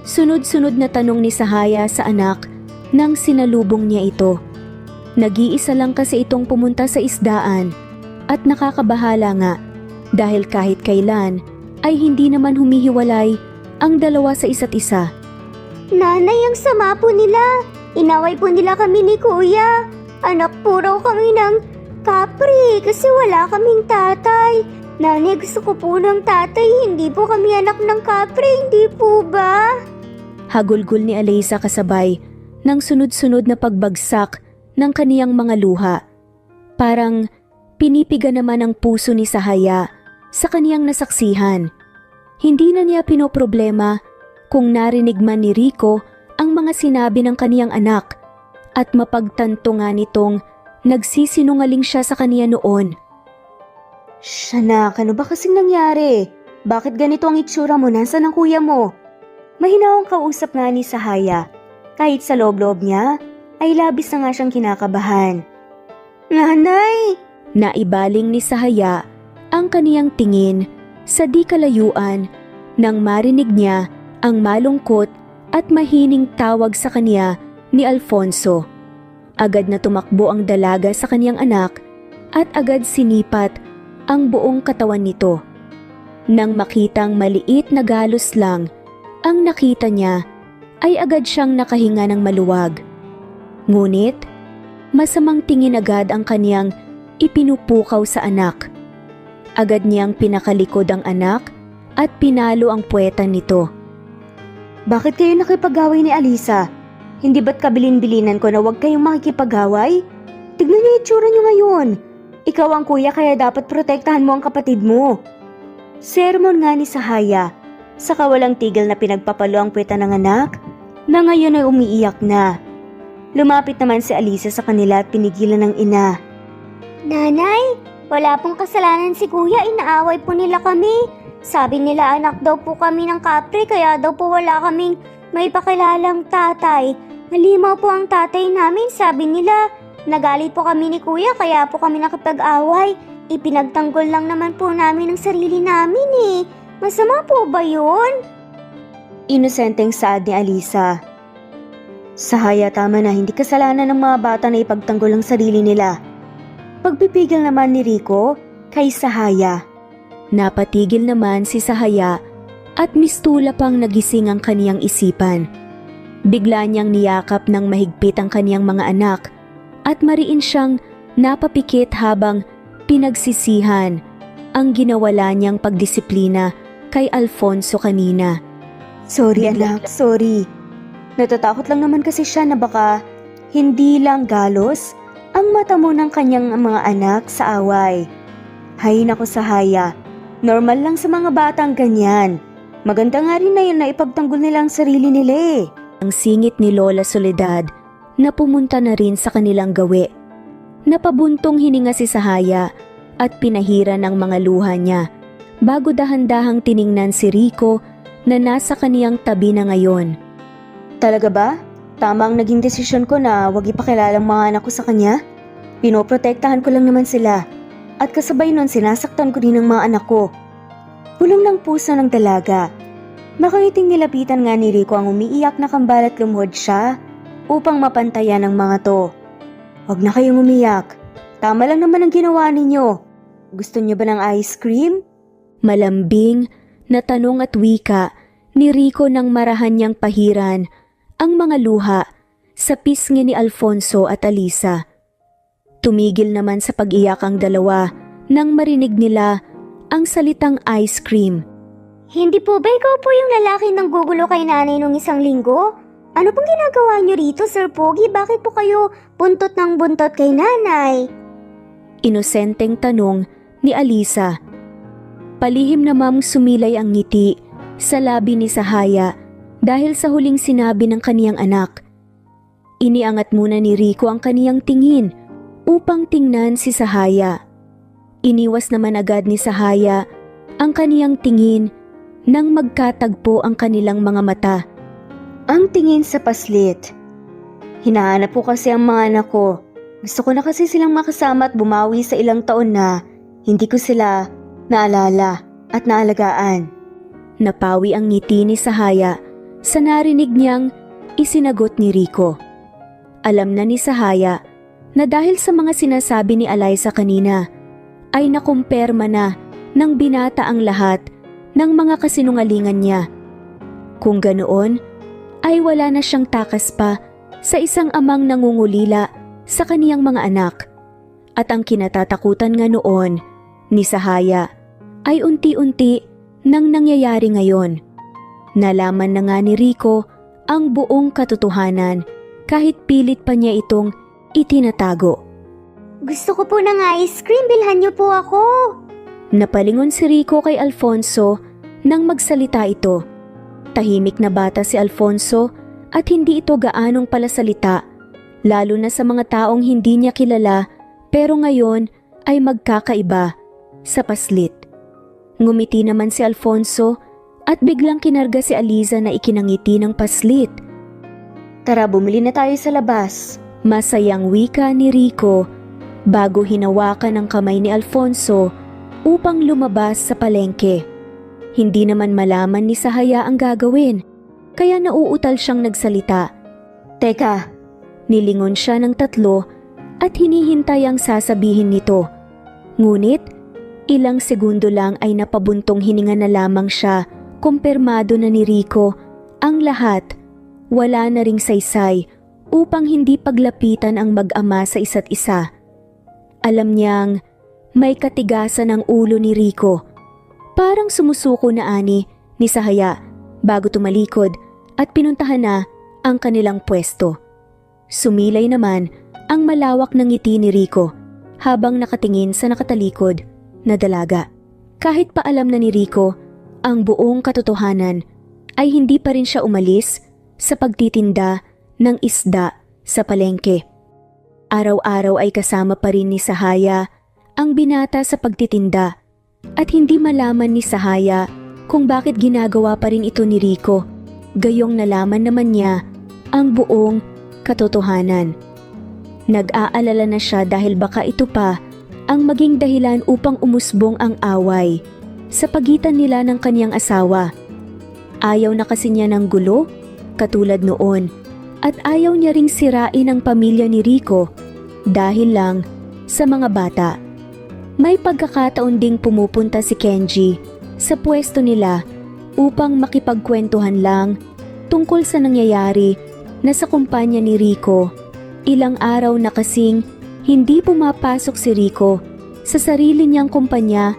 Sunod-sunod na tanong ni Sahaya sa anak nang sinalubong niya ito. Nag-iisa lang kasi itong pumunta sa isdaan at nakakabahala nga dahil kahit kailan ay hindi naman humihiwalay ang dalawa sa isa't isa. Nanay, ang sama po nila. Inaway po nila kami ni kuya. Anak po raw kami ng kapre kasi wala kaming tatay. Nanay, gusto ko po ng tatay. Hindi po kami anak ng kapre, hindi po ba? Hagulgol ni Alisa kasabay ng sunod-sunod na pagbagsak ng kaniyang mga luha. Parang pinipiga naman ang puso ni Sahaya sa kaniyang nasaksihan. Hindi na niya pinoproblema kung narinig man ni Rico ang mga sinabi ng kaniyang anak at mapagtanto nga nitong nagsisinungaling siya sa kaniya noon. Anak, ano ba kasing nangyari? Bakit ganito ang itsura mo? Nasaan ang kuya mo? Mahinahong kausap nga ni Sahaya. Kahit sa loob-loob niya, ay labis na nga siyang kinakabahan. Nanay! Naibaling ni Sahaya ang kaniyang tingin sa di kalayuan nang marinig niya ang malungkot at mahining tawag sa kaniya ni Alfonso. Agad na tumakbo ang dalaga sa kaniyang anak at agad sinipat ang buong katawan nito. Nang makitang maliit na galos lang ang nakita niya, ay agad siyang nakahinga ng maluwag. Ngunit, masamang tingin agad ang kaniyang ipinupukaw sa anak. Agad niyang pinakalikod ang anak at pinalo ang puwetan nito. Bakit kayo nakipag-away ni Alisa? Hindi ba't kabilin-bilinan ko na huwag kayong makikipag-away? Tignan niyo yung itsura niyo ngayon. Ikaw ang kuya kaya dapat protektahan mo ang kapatid mo. Sermon nga ni Sahaya, saka walang tigil na pinagpapalo ang puweta ng anak na ngayon ay umiiyak na. Lumapit naman si Alisa sa kanila at pinigilan ng ina. Nanay, wala pong kasalanan si kuya. Inaaway po nila kami. Sabi nila anak daw po kami ng kapre kaya daw po wala kaming may pakilalang tatay. Halimaw po ang tatay namin, sabi nila. Nagalit po kami ni kuya kaya po kami nakipag-away. Ipinagtanggol lang naman po namin ang sarili namin eh. Masama po ba yun? Inosenteng saad ni Alisa. Sahaya, tama na, hindi kasalanan ng mga bata na ipagtanggol ang sarili nila. Pagpipigil naman ni Rico kay Sahaya. Napatigil naman si Sahaya at mistula pang nagising ang kaniyang isipan. Bigla niyang niyakap ng mahigpit ang kaniyang mga anak at mariin siyang napapikit habang pinagsisihan ang ginawala niyang pagdisiplina kay Alfonso kanina. Sorry anak, sorry. Natatakot lang naman kasi siya na baka hindi lang galos ang mata mo ng kanyang mga anak sa away. Hay nako Sahaya, normal lang sa mga batang ganyan. Maganda nga rin na yun na ipagtanggol nila ang sarili nila eh. Ang singit ni Lola Soledad na pumunta na rin sa kanilang gawi. Napabuntong hininga si Sahaya at pinahira ng mga luha niya bago dahan-dahang tiningnan si Rico na nasa kaniyang tabi na ngayon. Talaga ba? Tama ang naging desisyon ko na wag ipakilala ang mga anak ko sa kanya? Pinoprotektahan ko lang naman sila. At kasabay nun sinasaktan ko din ang mga anak ko. Bulong ng puso ng dalaga. Makangiting nilapitan nga ni Rico ang umiiyak na kambal at lumuhod siya upang mapantayan ang mga to. Huwag na kayong umiyak. Tama lang naman ang ginawa ninyo. Gusto niyo ba ng ice cream? Malambing na tanong at wika ni Rico nang marahan niyang pahiran ang mga luha sa pisngi ni Alfonso at Alisa. Tumigil naman sa pag-iyak ang dalawa nang marinig nila ang salitang ice cream. Hindi po ba ikaw po yung lalaki ng gugulo kay nanay nung isang linggo? Ano pong ginagawa niyo rito, Sir Pogi? Bakit po kayo buntot ng buntot kay nanay? Inosenteng tanong ni Alisa. Palihim namang sumilay ang ngiti sa labi ni Sahaya dahil sa huling sinabi ng kaniyang anak. Iniangat muna ni Rico ang kaniyang tingin upang tingnan si Sahaya. Iniwas naman agad ni Sahaya ang kaniyang tingin nang magkatagpo ang kanilang mga mata. Ang tingin sa paslit. Hinahanap ko kasi ang mga anak ko. Gusto ko na kasi silang makasama at bumawi sa ilang taon na hindi ko sila naalala at naalagaan. Napawi ang ngiti ni Sahaya sa narinig niyang isinagot ni Rico. Alam na ni Sahaya na dahil sa mga sinasabi ni Alisa kanina ay nakumpirma na ng binata ang lahat ng mga kasinungalingan niya. Kung ganoon, ay wala na siyang takas pa sa isang amang nangungulila sa kaniyang mga anak. At ang kinatatakutan nga noon ni Sahaya ay unti-unti nang nangyayari ngayon. Nalaman na nga ni Rico ang buong katotohanan kahit pilit pa niya itong itinatago. Gusto ko po ng ice cream, bilhan niyo po ako. Napalingon si Rico kay Alfonso nang magsalita ito. Tahimik na bata si Alfonso at hindi ito gaanong palasalita, lalo na sa mga taong hindi niya kilala pero ngayon ay magkakaiba sa paslit. Ngumiti naman si Alfonso at biglang kinarga si Alisa na ikinangiti ng paslit. Tara, bumili na tayo sa labas. Masayang wika ni Rico bago hinawakan ang kamay ni Alfonso upang lumabas sa palengke. Hindi naman malaman ni Sahaya ang gagawin, kaya nauutal siyang nagsalita. Teka, Nilingon siya ng tatlo at hinihintay ang sasabihin nito. Ngunit, ilang segundo lang ay napabuntong hininga na lamang siya, kumpirmado na ni Rico ang lahat. Wala na ring saysay upang hindi paglapitan ang mag-ama sa isa't isa. Alam niyang may katigasan ang ulo ni Rico. Parang sumusuko na ani ni Sahaya bago tumalikod at pinuntahan na ang kanilang pwesto. Sumilay naman ang malawak ng ngiti ni Rico habang nakatingin sa nakatalikod na dalaga. Kahit pa alam na ni Rico ang buong katotohanan ay hindi pa rin siya umalis sa pagtitinda ng isda sa palengke. Araw-araw ay kasama pa rin ni Sahaya ang binata sa pagtitinda at hindi malaman ni Sahaya kung bakit ginagawa pa rin ito ni Rico. Gayong nalaman naman niya ang buong katotohanan. Nag-aalala na siya dahil baka ito pa ang maging dahilan upang umusbong ang away sa pagitan nila ng kaniyang asawa. Ayaw na kasi niya ng gulo katulad noon at ayaw niya ring sirain ang pamilya ni Rico dahil lang sa mga bata. May pagkakataon ding pumupunta si Kenji sa pwesto nila upang makipagkwentuhan lang tungkol sa nangyayari na sa kumpanya ni Rico. Ilang araw na kasing hindi pumapasok si Rico sa sarili niyang kumpanya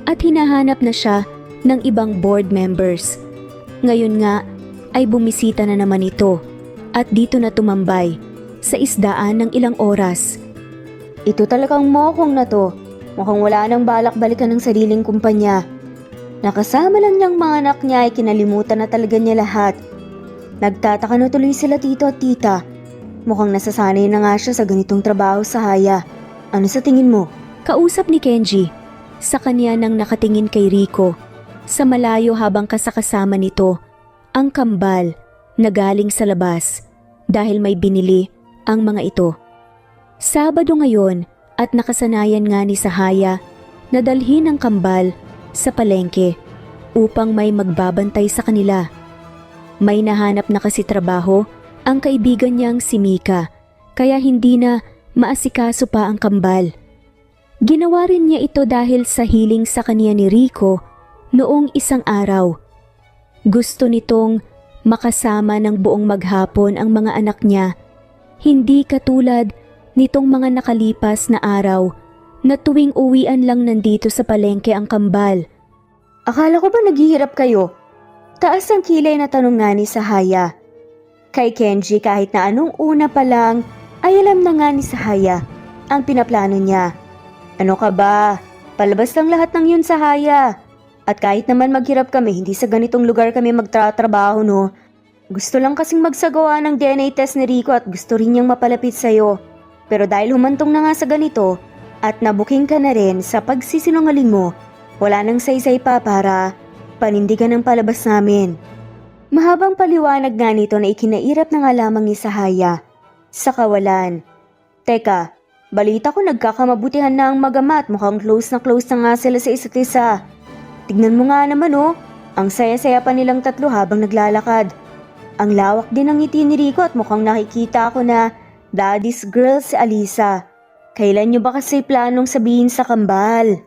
at hinahanap na siya ng ibang board members. Ngayon nga ay bumisita na naman ito at dito na tumambay sa isdaan ng ilang oras. Ito talagang mokong na to. Mukhang wala nang balak balikan ng sariling kumpanya. Nakasama lang niyang mga anak niya ay kinalimutan na talaga niya lahat. Nagtataka na tuloy sila tito at tita. Mukhang nasasanay na nga siya sa ganitong trabaho sa Haya. Ano sa tingin mo? Kausap ni Kenji sa kanya nang nakatingin kay Rico. Sa malayo habang kasakasama nito ang kambal na galing sa labas dahil may binili ang mga ito. Sabado ngayon at nakasanayan nga ni Sahaya na dalhin ang kambal sa palengke upang may magbabantay sa kanila. May nahanap na kasi trabaho ang kaibigan niyang si Mika kaya hindi na maasikaso pa ang kambal. Ginawa rin niya ito dahil sa hiling sa kanya ni Rico noong isang araw. Gusto nitong makasama ng buong maghapon ang mga anak niya, hindi katulad nitong mga nakalipas na araw na tuwing uwian lang nandito sa palengke ang kambal. Akala ko ba naghihirap kayo? Taas ang kilay na tanong nga ni Sahaya. Kay Kenji kahit na anong una pa lang ay alam na nga ni Sahaya ang pinaplano niya. Ano ka ba? Palabas lang lahat ng yun, Sahaya. At kahit naman maghirap kami, hindi sa ganitong lugar kami magtatrabaho, no? Gusto lang kasing magsagawa ng DNA test ni Rico at gusto rin niyang mapalapit sa'yo. Pero dahil humantong na nga sa ganito at nabuking ka na rin sa pagsisinungaling mo, wala nang saysay pa para panindigan ng palabas namin. Mahabang paliwanag nga nito na ikinairap na nga lamang ni Sahaya sa kawalan. Teka, balita ko nagkakamabutihan na ang mag-ama at mukhang close na nga sila sa isa't isa. Tignan mo nga naman oh, ang saya-saya pa nilang tatlo habang naglalakad. Ang lawak din ng ngiti ni Rico at mukhang nakikita ko na daddy's girl si Alisa. Kailan niyo ba kasi planong sabihin sa kambal?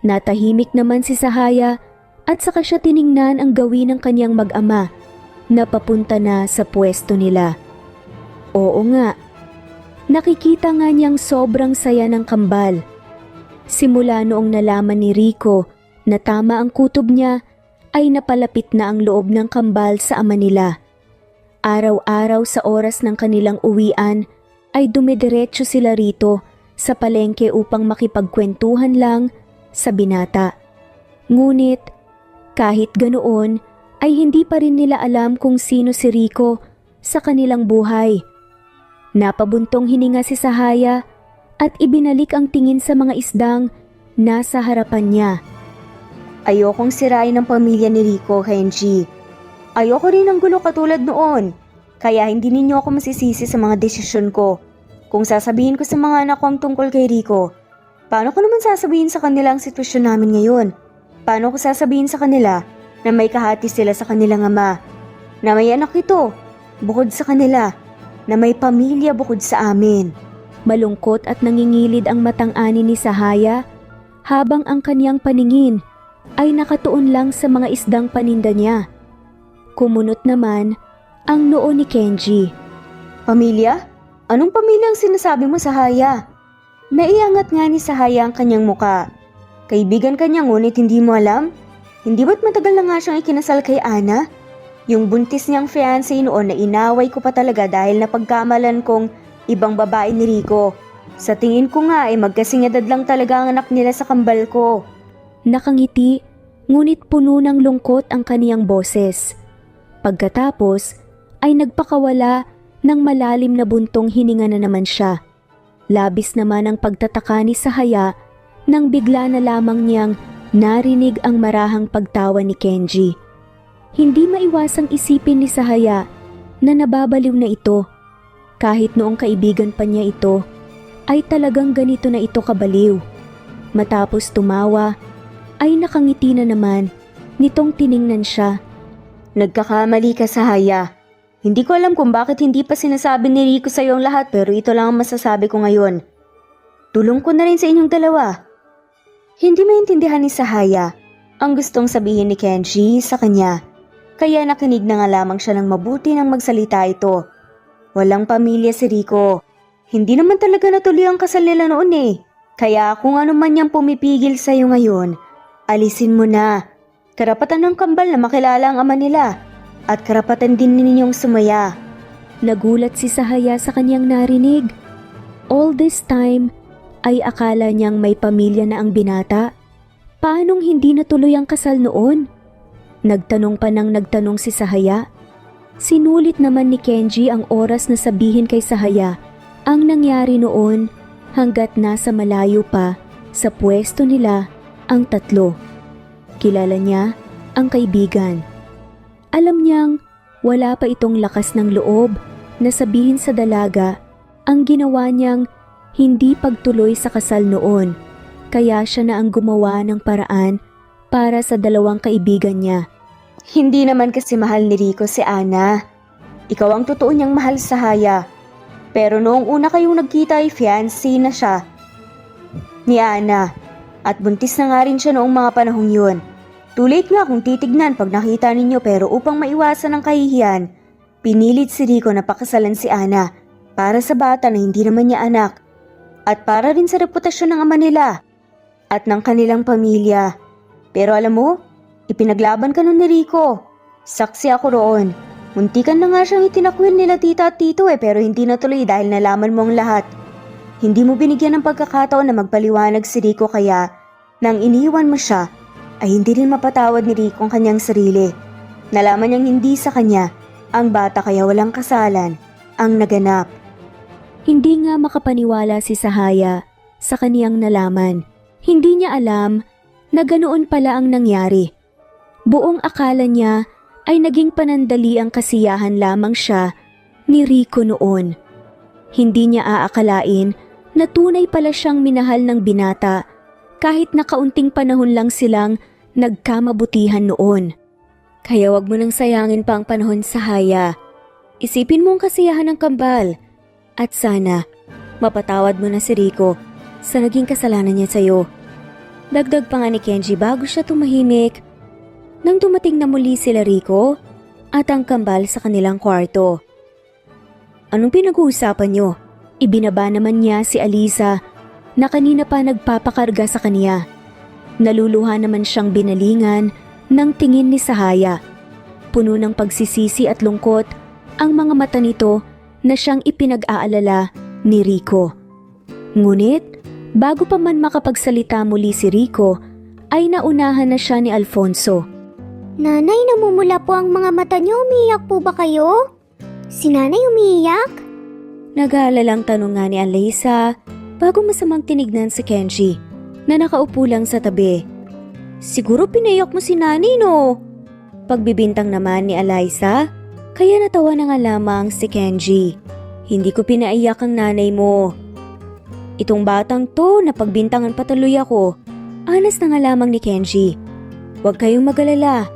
Natahimik naman si Sahaya at saka siya tiningnan ang gawin ng kanyang mag-ama na papunta na sa pwesto nila. Oo nga, nakikita nga niyang sobrang saya ng kambal. Simula noong nalaman ni Rico na tama ang kutob niya ay napalapit na ang loob ng kambal sa ama nila. Araw-araw sa oras ng kanilang uwian ay dumidiretso sila rito sa palengke upang makipagkwentuhan lang sa binata. Ngunit kahit ganoon ay hindi pa rin nila alam kung sino si Rico sa kanilang buhay. Napabuntong hininga si Sahaya at ibinalik ang tingin sa mga isdang nasa harapan niya. Ayokong sirain ang pamilya ni Rico, Kenji. Ayoko rin ng gulo katulad noon. Kaya hindi ninyo ako masisisi sa mga desisyon ko. Kung sasabihin ko sa mga anak ko ang tungkol kay Rico, paano ko naman sasabihin sa kanila ang sitwasyon namin ngayon? Paano ko sasabihin sa kanila na may kahati sila sa kanilang ama? Na may anak ito, bukod sa kanila, na may pamilya bukod sa amin. Malungkot at nangingilid ang matang ani ni Sahaya habang ang kaniyang paningin ay nakatuon lang sa mga isdang paninda niya. Kumunot naman ang noo ni Kenji. Pamilya? Anong pamilya ang sinasabi mo, Sahaya? Naiangat nga ni Sahaya ang kanyang muka. Kaibigan kanya ngunit hindi mo alam? Hindi ba't matagal na nga siyang ikinasal kay Ana? Yung buntis niyang fiancé noon na inaway ko pa talaga dahil napagkamalan kong ibang babae ni Rico. Sa tingin ko nga ay magkasing edad lang talaga ang anak nila sa kambal ko. Nakangiti, ngunit puno ng lungkot ang kaniyang boses. Pagkatapos ay nagpakawala ng malalim na buntong hininga na naman siya. Labis naman ang pagtataka ni Sahaya nang bigla na lamang niyang narinig ang marahang pagtawa ni Kenji. Hindi maiwasang isipin ni Sahaya na nababaliw na ito. Kahit noong kaibigan pa niya ito, ay talagang ganito na ito kabaliw. Matapos tumawa, ay nakangiti na naman nitong tiningnan siya. Nagkakamali ka, Sahaya. Hindi ko alam kung bakit hindi pa sinasabi ni Rico sa iyo ang lahat pero ito lang ang masasabi ko ngayon. Tulong ko na rin sa inyong dalawa. Hindi maintindihan ni Sahaya ang gustong sabihin ni Kenji sa kanya. Kaya nakinig na nga lamang siya ng mabuti nang magsalita ito. Walang pamilya si Rico. Hindi naman talaga natuloy ang kasal nila noon eh. Kaya kung ano man niyang pumipigil sa iyo ngayon, Alisin mo na. Karapatan ng kambal na makilala ang ama nila at karapatan din ninyong sumaya. Nagulat si Sahaya sa kanyang narinig. All this time ay akala niyang may pamilya na ang binata. Paanong hindi natuloy ang kasal noon? Nagtanong pa nang nagtanong si Sahaya. Sinulit naman ni Kenji ang oras na sabihin kay Sahaya ang nangyari noon hanggat nasa malayo pa sa pwesto nila ang tatlo. Kilala niya ang kaibigan. Alam niyang wala pa itong lakas ng loob na sabihin sa dalaga ang ginawa niyang hindi pagtuloy sa kasal noon. Kaya siya na ang gumawa ng paraan para sa dalawang kaibigan niya. Hindi naman kasi mahal ni Rico si Ana. Ikaw ang totoo niyang mahal sa Haya. Pero noong una kayong nagkita ay fiancé na siya ni Ana. At buntis na nga rin siya noong mga panahong yun. Too late nga kung titignan pag nakita ninyo, pero upang maiwasan ang kahihiyan, pinilit si Rico na pakasalan si Ana para sa bata na hindi naman niya anak. At para rin sa reputasyon ng ama nila at ng kanilang pamilya. Pero alam mo, ipinaglaban ka nun ni Rico. Saksi ako roon. Muntikan na nga siyang itinakwil nila tita at tito pero hindi natuloy dahil nalaman mo ang lahat. Hindi mo binigyan ng pagkakataon na magpaliwanag si Rico, kaya nang iniwan mo siya ay hindi rin mapatawad ni Rico ang kanyang sarili. Nalaman niyang hindi sa kanya ang bata, kaya walang kasalan ang naganap. Hindi nga makapaniwala si Sahaya sa kaniyang nalaman. Hindi niya alam na ganoon pala ang nangyari. Buong akala niya ay naging panandali ang kasiyahan lamang siya ni Rico noon. Hindi niya aakalain na tunay pala siyang minahal ng binata kahit na kaunting panahon lang silang nagkamabutihan noon. Kaya wag mo nang sayangin pa ang panahon, Sahaya. Isipin mo ang kasiyahan ng kambal. At sana, mapatawad mo na si Rico sa naging kasalanan niya sa'yo. Dagdag pa nga ni Kenji bago siya tumahimik nang dumating na muli sila Rico at ang kambal sa kanilang kwarto. Anong pinag-uusapan niyo? Ibinaba naman niya si Aliza na kanina pa nagpapakarga sa kaniya. Naluluha naman siyang binalingan ng tingin ni Sahaya. Puno ng pagsisisi at lungkot ang mga mata nito na siyang ipinag-aalala ni Rico. Ngunit, bago pa man makapagsalita muli si Rico, ay naunahan na siya ni Alfonso. Nanay, namumula po ang mga mata niyo. Umiiyak po ba kayo? Si nanay umiiyak? Nag-aalalang tanong nga ni Aliza bago masamang tinignan si Kenji na nakaupo lang sa tabi. Siguro pinaiyak mo si nanay, no? Pagbibintang naman ni Aliza, kaya natawa na nga lamang si Kenji. Hindi ko pinaiyak ang nanay mo. Itong batang to, napagbintangan patuloy ako. Anas na nga lamang ni Kenji. Huwag kayong magalala.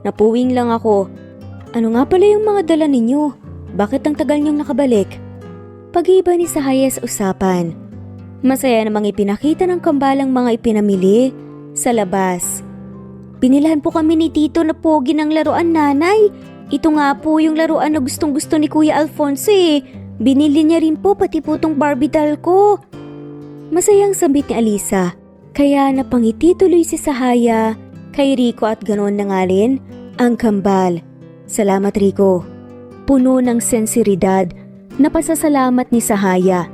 Napuwing lang ako. Ano nga pala yung mga dala ninyo? Bakit ang tagal niyong nakabalik? Pag-iba ni Sahaya sa usapan. Masaya namang ipinakita ng kambalang mga ipinamili sa labas. Binilhan po kami ni Tito na pogi ng laruan, nanay. Ito nga po yung laruan na gustong-gusto ni Kuya Alfonso eh. Binili niya rin po pati po tong Barbie doll ko. Masayang sambit ni Aliza. Kaya napangiti tuloy si Sahaya kay Rico at ganoon na nga rin ang kambal. Salamat, Rico. Puno ng sensiridad na pasasalamat ni Sahaya.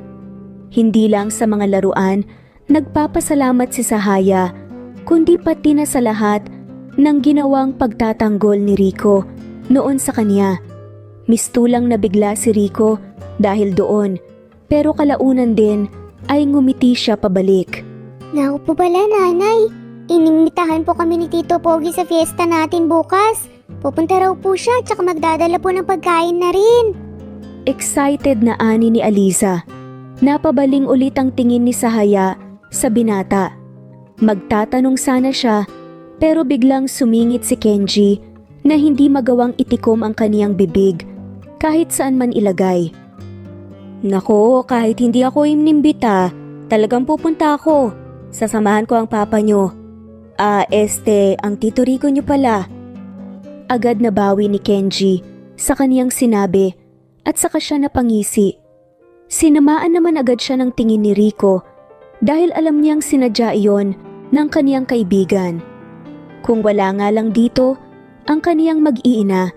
Hindi lang sa mga laruan nagpapasalamat si Sahaya, kundi pati na sa lahat ng ginawang pagtatanggol ni Rico noon sa kanya. Mistulang nabigla si Rico dahil doon, pero kalaunan din ay ngumiti siya pabalik. Naku po pala, nanay. Inimbitahan po kami ni Tito Pogi sa fiesta natin bukas. Pupunta raw po siya at saka magdadala po ng pagkain na rin. Excited na ani ni Aliza. Napabaling ulit ang tingin ni Sahaya sa binata. Magtatanong sana siya pero biglang sumingit si Kenji na hindi magawang itikom ang kaniyang bibig kahit saan man ilagay. Nako, kahit hindi ako inimbita, talagang pupunta ako. Sasamahan ko ang papa nyo. Ang Tito Rico nyo pala. Agad na bawi ni Kenji sa kaniyang sinabi at saka siya napangisi. Sinamaan naman agad siya ng tingin ni Rico dahil alam niyang sinadya iyon ng kaniyang kaibigan. Kung wala nga lang dito, ang kaniyang mag-iina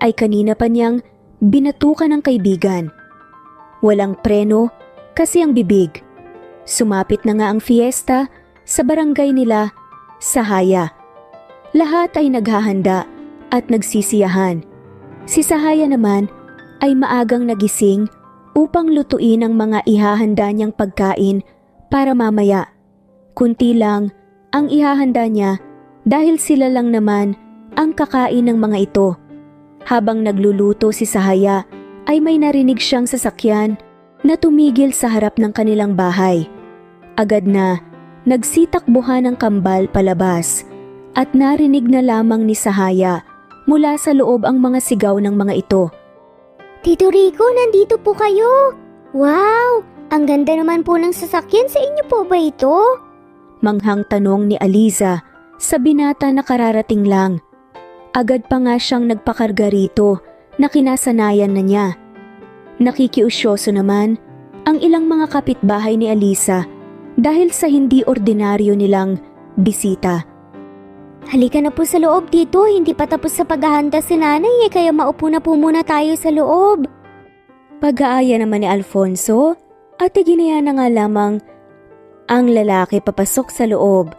ay kanina pa niyang binatukan ng kaibigan. Walang preno kasi ang bibig. Sumapit na nga ang fiesta sa barangay nila, Sahaya. Lahat ay naghahanda at nagsisiyahan. Si Sahaya naman ay maagang nagising upang lutuin ang mga ihahanda niyang pagkain para mamaya. Kunti lang ang ihahanda niya dahil sila lang naman ang kakain ng mga ito. Habang nagluluto si Sahaya ay may narinig siyang sasakyan na tumigil sa harap ng kanilang bahay. Agad na nagsitakbuhan ng kambal palabas at narinig na lamang ni Sahaya mula sa loob ang mga sigaw ng mga ito. Tito Rico, nandito po kayo. Wow, ang ganda naman po ng sasakyan. Sa inyo po ba ito? Manghang tanong ni Aliza sa binata na kararating lang. Agad pa nga siyang nagpakarga rito na kinasanayan na niya. Nakikiusyoso naman ang ilang mga kapitbahay ni Aliza dahil sa hindi ordinaryo nilang bisita. Halika na po sa loob, Tito. Hindi pa tapos sa paghahanda si nanay kaya maupo na po muna tayo sa loob. Pag-aaya naman ni Alfonso at ginaya na nga lamang ang lalaki papasok sa loob.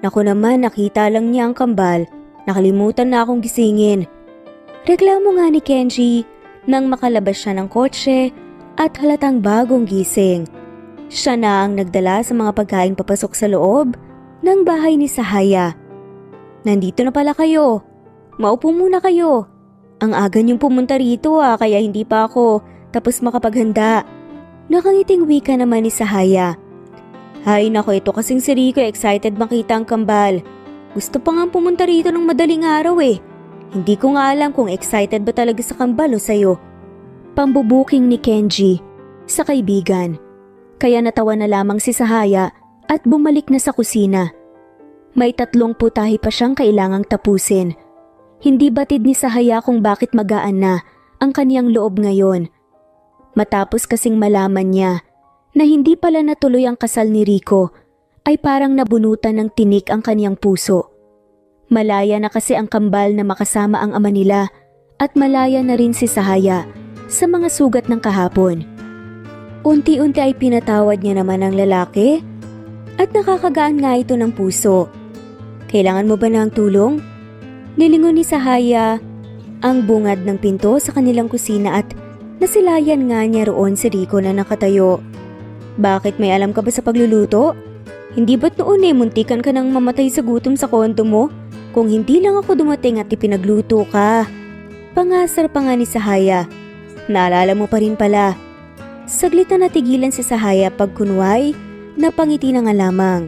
Naku naman, nakita lang niya ang kambal. Nakalimutan na akong gisingin. Reklamo nga ni Kenji nang makalabas siya ng kotse at halatang bagong gising. Siya na ang nagdala sa mga pagkain papasok sa loob ng bahay ni Sahaya. Nandito na pala kayo. Maupo muna kayo. Ang aga niyong pumunta rito kaya hindi pa ako tapos makapaghanda. Nakangiting wika naman ni Sahaya. Hay nako, ito kasing si Rico, excited makita ang kambal. Gusto pa nga pumunta rito ng madaling araw eh. Hindi ko nga alam kung excited ba talaga sa kambal o sayo. Pambubuking ni Kenji sa kaibigan. Kaya natawa na lamang si Sahaya at bumalik na sa kusina. May 3 putahe pa siyang kailangang tapusin. Hindi batid ni Sahaya kung bakit magaan na ang kaniyang loob ngayon. Matapos kasing malaman niya na hindi pala natuloy ang kasal ni Rico, ay parang nabunutan ng tinik ang kaniyang puso. Malaya na kasi ang kambal na makasama ang ama nila at malaya na rin si Sahaya sa mga sugat ng kahapon. Unti-unti ay pinatawad niya naman ang lalaki at nakakagaan nga ito ng puso. Kailangan mo ba ng tulong? Nilingon ni Sahaya ang bungad ng pinto sa kanilang kusina at nasilayan nga niya roon si Rico na nakatayo. Bakit, may alam ka ba sa pagluluto? Hindi ba't noon muntikan ka nang mamatay sa gutom sa kondo mo? Kung hindi lang ako dumating at ipinagluto ka. Pangasar pa nga ni Sahaya. Naalala mo pa rin pala. Saglit na natigilan si Sahaya pagkunway, napangiti na nga lamang.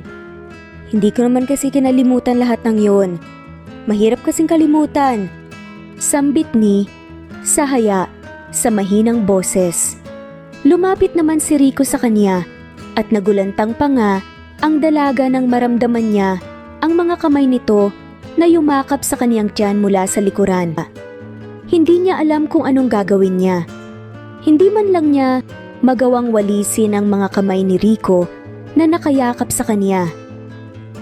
Hindi ko naman kasi kinalimutan lahat ng yon. Mahirap kasing kalimutan. Sambit ni Sahaya sa mahinang boses. Lumapit naman si Rico sa kanya at nagulantang pa nga ang dalaga nang maramdaman niya ang mga kamay nito na yumakap sa kaniyang tiyan mula sa likuran. Hindi niya alam kung anong gagawin niya. Hindi man lang niya magawang walisin ang mga kamay ni Rico na nakayakap sa kaniya.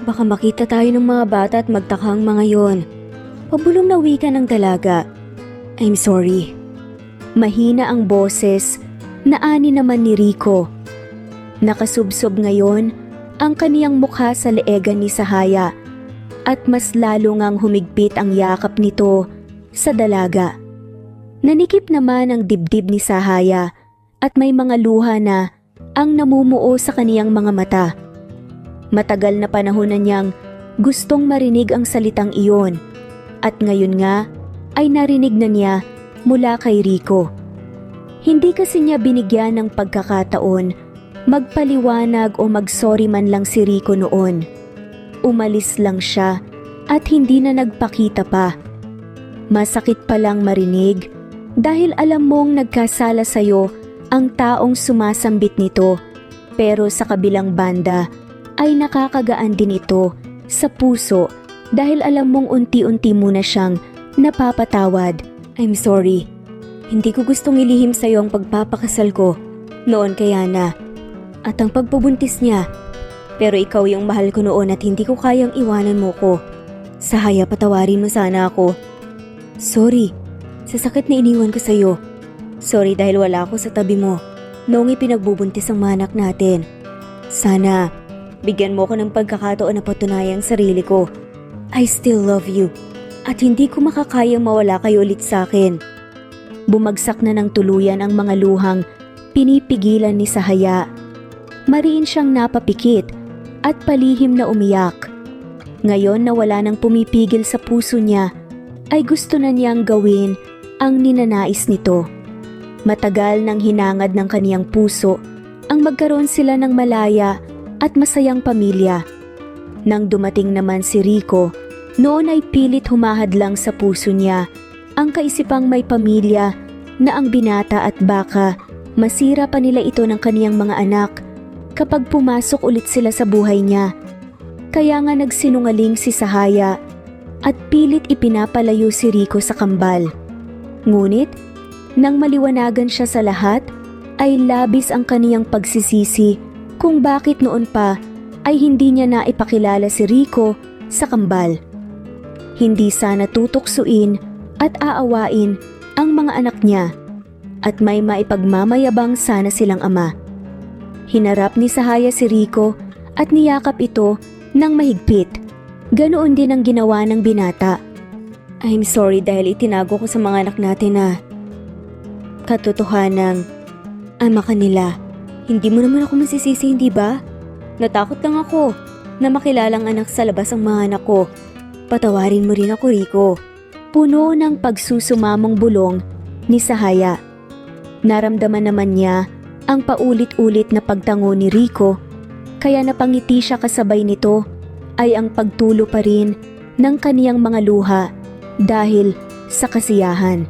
Baka makita tayo ng mga bata at magtaka ang mga yon. Pabulong na wika ng dalaga. I'm sorry. Mahina ang boses na ani naman ni Rico. Nakasubsob ngayon ang kaniyang mukha sa leegan ni Sahaya at mas lalo ngang humigpit ang yakap nito sa dalaga. Nanikip naman ang dibdib ni Sahaya at may mga luha na ang namumuo sa kaniyang mga mata. Matagal na panahon na niyang gustong marinig ang salitang iyon at ngayon nga ay narinig na niya mula kay Rico. Hindi kasi niya binigyan ng pagkakataon magpaliwanag o mag-sorry man lang si Rico noon. Umalis lang siya at hindi na nagpakita pa. Masakit palang marinig dahil alam mong nagkasala sa'yo ang taong sumasambit nito, pero sa kabilang banda ay nakakagaan din ito sa puso dahil alam mong unti-unti mo na siyang napapatawad. I'm sorry. Hindi ko gustong ilihim sa'yo ang pagpapakasal ko noon kay Yana at ang pagpubuntis niya. Pero ikaw yung mahal ko noon at hindi ko kayang iwanan mo ko. Sahaya, patawarin mo sana ako. Sorry, sa sakit na iniwan ko sa'yo. Sorry dahil wala ako sa tabi mo noong ipinagbubuntis ang mga anak natin. Sana, bigyan mo ko ng pagkakataon na patunayang sarili ko. I still love you at hindi ko makakayang mawala kayo ulit sa akin. Bumagsak na ng tuluyan ang mga luhang pinipigilan ni Sahaya. Mariin siyang napapikit at palihim na umiyak. Ngayon na wala nang pumipigil sa puso niya, ay gusto na niyang gawin ang ninanais nito. Matagal nang hinangad ng kaniyang puso ang magkaroon sila ng malaya at masayang pamilya. Nang dumating naman si Rico, noon ay pilit humahadlang sa puso niya ang kaisipang may pamilya na ang binata at baka masira pa nila ito ng kaniyang mga anak kapag pumasok ulit sila sa buhay niya. Kaya nga nagsinungaling si Sahaya at pilit ipinapalayo si Rico sa kambal. Ngunit, nang maliwanagan siya sa lahat, ay labis ang kaniyang pagsisisi kung bakit noon pa ay hindi niya naipakilala si Rico sa kambal. Hindi sana tutuksuin at aawain ang mga anak niya at may maipagmamayabang sana silang ama. Hinarap ni Sahaya si Rico at niyakap ito ng mahigpit. Ganoon din ang ginawa ng binata. I'm sorry dahil itinago ko sa mga anak natin na katotohanang ama ka nila. Hindi mo naman ako masisisi, hindi ba? Natakot lang ako na makilalang anak sa labas ang mga anak ko. Patawarin mo rin ako, Rico. Puno ng pagsusumamong bulong ni Sahaya. Naramdaman naman niya ang paulit-ulit na pagtango ni Rico, kaya napangiti siya kasabay nito ay ang pagtulo pa rin ng kaniyang mga luha dahil sa kasiyahan.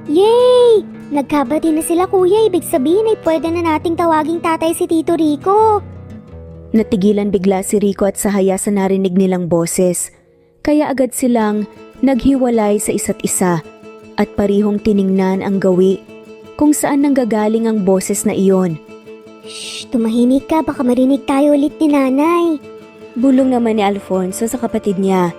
Yay! Nagkabati na sila kuya, ibig sabihin ay pwede na nating tawaging tatay si Tito Rico. Natigilan bigla si Rico at Sahaya sa narinig nilang boses, kaya agad silang naghiwalay sa isa't isa at parihong tiningnan ang gawi kung saan nanggagaling ang boses na iyon. Shh, tumahimik ka, baka marinig tayo ulit ni nanay. Bulong naman ni Alfonso sa kapatid niya.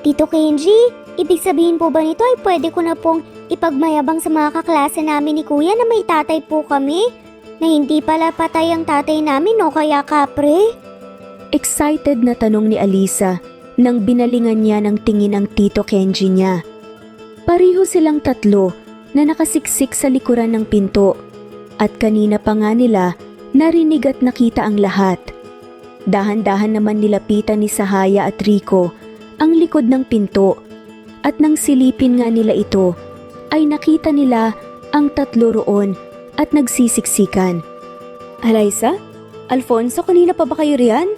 Tito Kenji, ibig sabihin po ba nito ay pwede ko na pong ipagmayabang sa mga kaklase namin ni kuya na may tatay po kami? Na hindi pala patay ang tatay namin o kaya kapre? Excited na tanong ni Alisa nang binalingan niya ng tingin ang Tito Kenji niya. Pariho silang tatlo na nakasiksik sa likuran ng pinto at kanina pa nga nila narinig at nakita ang lahat. Dahan-dahan naman nilapitan ni Sahaya at Rico ang likod ng pinto at nang silipin nga nila ito ay nakita nila ang tatlo roon at nagsisiksikan. Alaysa? Alfonso, kanina pa ba kayo riyan?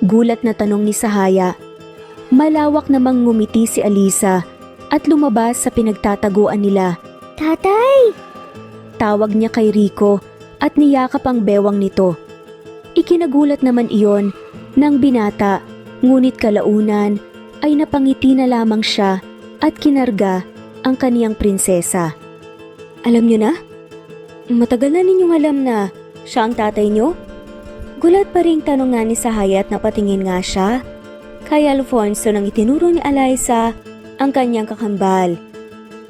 Gulat na tanong ni Sahaya. Malawak namang ngumiti si Alisa at lumabas sa pinagtataguan nila. Tatay! Tawag niya kay Rico at niyakap ang bewang nito. Ikinagulat naman iyon ng binata, ngunit kalaunan ay napangiti na lamang siya at kinarga ang kaniyang prinsesa. Alam niyo na? Matagal na ninyong alam na siya ang tatay niyo? Gulat pa ring tanong nga ni Sahaya at napatingin nga siya kay Alfonso nang itinuro ni Alaysa ang kanyang kakambal.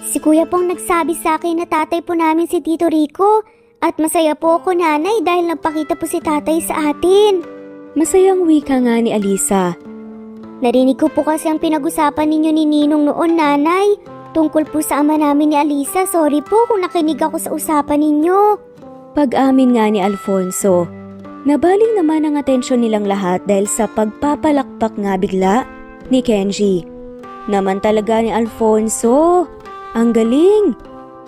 Si kuya pong nagsabi sa akin na tatay po namin si Tito Rico at masaya po ako nanay dahil nagpakita po si tatay sa atin. Masayang wika nga ni Alisa. Narinig ko po kasi ang pinag-usapan ninyo ni Ninong noon nanay. Tungkol po sa ama namin ni Alisa, sorry po kung nakinig ako sa usapan ninyo. Pag-amin nga ni Alfonso, nabaling naman ang atensyon nilang lahat dahil sa pagpapalakpak nga bigla ni Kenji. Naman talaga ni Alfonso, ang galing!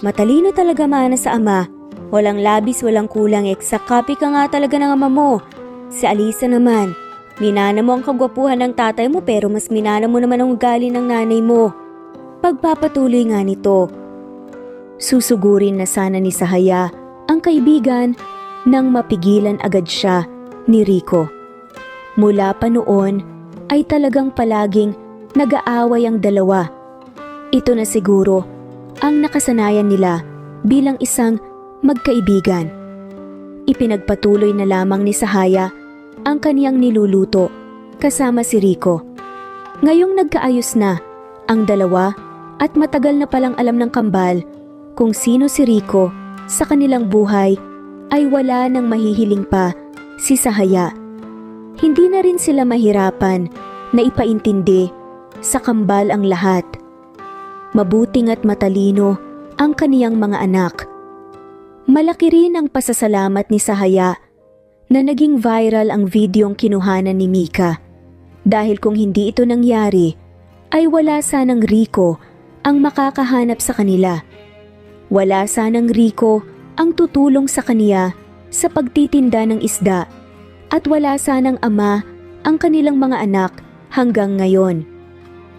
Matalino talaga mana sa ama. Walang labis, walang kulang, exact copy ka nga talaga ng ama mo. Si Alisa naman, minana mo ang kagwapuhan ng tatay mo pero mas minana mo naman ang ugali ng nanay mo. Pagpapatuloy nga nito. Susugurin na sana ni Sahaya ang kaibigan nang mapigilan agad siya ni Rico. Mula pa noon ay talagang palaging nag-aaway ang dalawa. Ito na siguro ang nakasanayan nila bilang isang magkaibigan. Ipinagpatuloy na lamang ni Sahaya ang kaniyang niluluto kasama si Rico. Ngayong nagkaayos na ang dalawa at matagal na palang alam ng kambal kung sino si Rico sa kanilang buhay, ay wala nang mahihiling pa si Sahaya. Hindi na rin sila mahirapan na ipaintindi sa kambal ang lahat. Mabuting at matalino ang kaniyang mga anak. Malaki rin ang pasasalamat ni Sahaya na naging viral ang videong kinuhanan ni Mika. Dahil kung hindi ito nangyari, ay wala sanang Rico ang makakahanap sa kanila. Wala sanang Rico ang tutulong sa kaniya sa pagtitinda ng isda at wala sanang ama ang kanilang mga anak hanggang ngayon.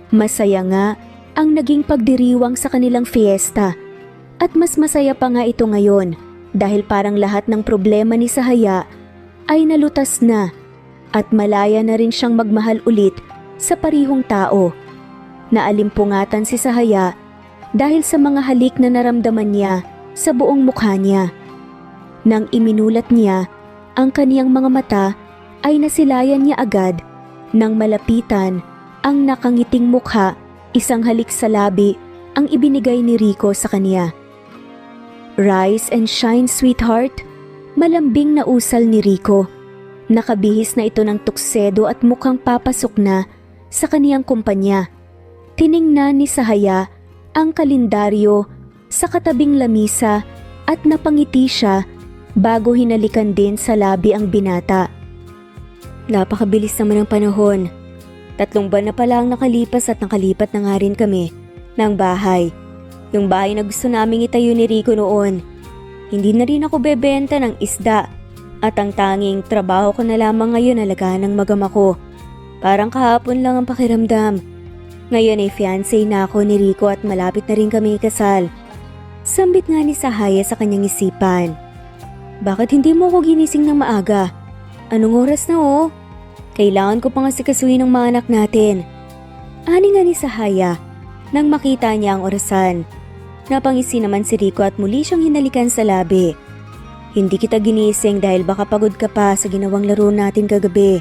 Masaya nga ang naging pagdiriwang sa kanilang fiesta at mas masaya pa nga ito ngayon dahil parang lahat ng problema ni Sahaya ay nalutas na at malaya na rin siyang magmahal ulit sa parihong tao. Naalimpungatan si Sahaya dahil sa mga halik na naramdaman niya sa buong mukha niya. Nang iminulat niya ang kaniyang mga mata ay nasilayan niya agad nang malapitan ang nakangiting mukha, isang halik sa labi ang ibinigay ni Rico sa kaniya. Rise and shine, sweetheart, malambing na usal ni Rico. Nakabihis na ito ng tuksedo at mukhang papasok na sa kaniyang kumpanya. Tiningnan ni Sahaya ang kalendaryo sa katabing lamisa at napangiti siya bago hinalikan din sa labi ang binata. Napakabilis naman ng panahon. 3 buwan na pala ang nakalipas at nakalipat na nga rin kami ng bahay. Yung bahay na gusto naming itayo ni Rico noon. Hindi na rin ako bebenta ng isda at ang tanging trabaho ko na lamang ngayon alagaan ng magama ko. Parang kahapon lang ang pakiramdam. Ngayon ay fiancé na ako ni Rico at malapit na rin kami ikasal. Sambit nga ni Sahaya sa kanyang isipan. Bakit hindi mo ako ginising ng maaga? Anong oras na oh? Kailangan ko pang asikasuhin ng mga anak natin. Ani nga ni Sahaya nang makita niya ang orasan. Napangisi naman si Rico at muli siyang hinalikan sa labi. Hindi kita ginising dahil baka pagod ka pa sa ginawang laro natin kagabi.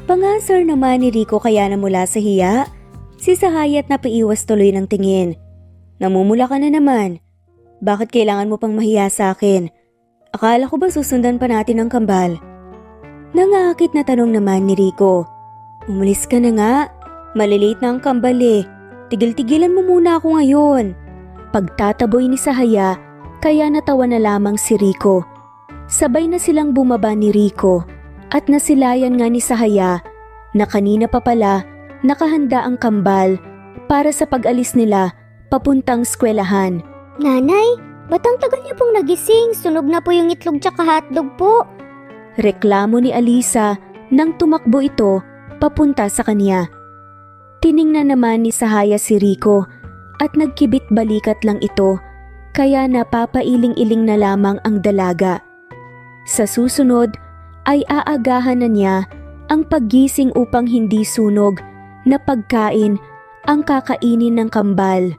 Pangasar naman ni Rico kaya na mula sa hiya. Si Sahaya at napaiwas tuloy ng tingin. Namumula ka na naman. Bakit kailangan mo pang mahiya sa akin? Akala ko ba susundan pa natin ang kambal? Nangaakit na tanong naman ni Rico. Umalis ka na nga. Malilate na ang kambal eh. Tigil-tigilan mo muna ako ngayon. Pagtataboy ni Sahaya, kaya natawa na lamang si Rico. Sabay na silang bumaba ni Rico at nasilayan nga ni Sahaya na kanina pa pala nakahanda ang kambal para sa pag-alis nila papuntang eskwelahan. Nanay, ba't ang tagal niyo pong nagising? Sunog na po yung itlog tsaka hotdog po. Reklamo ni Alisa nang tumakbo ito papunta sa kanya. Tiningnan naman ni Sahaya si Rico at nagkibit balikat lang ito kaya napapailing-iling na lamang ang dalaga. Sa susunod ay aagahan na niya ang paggising upang hindi sunog na pagkain ang kakainin ng kambal.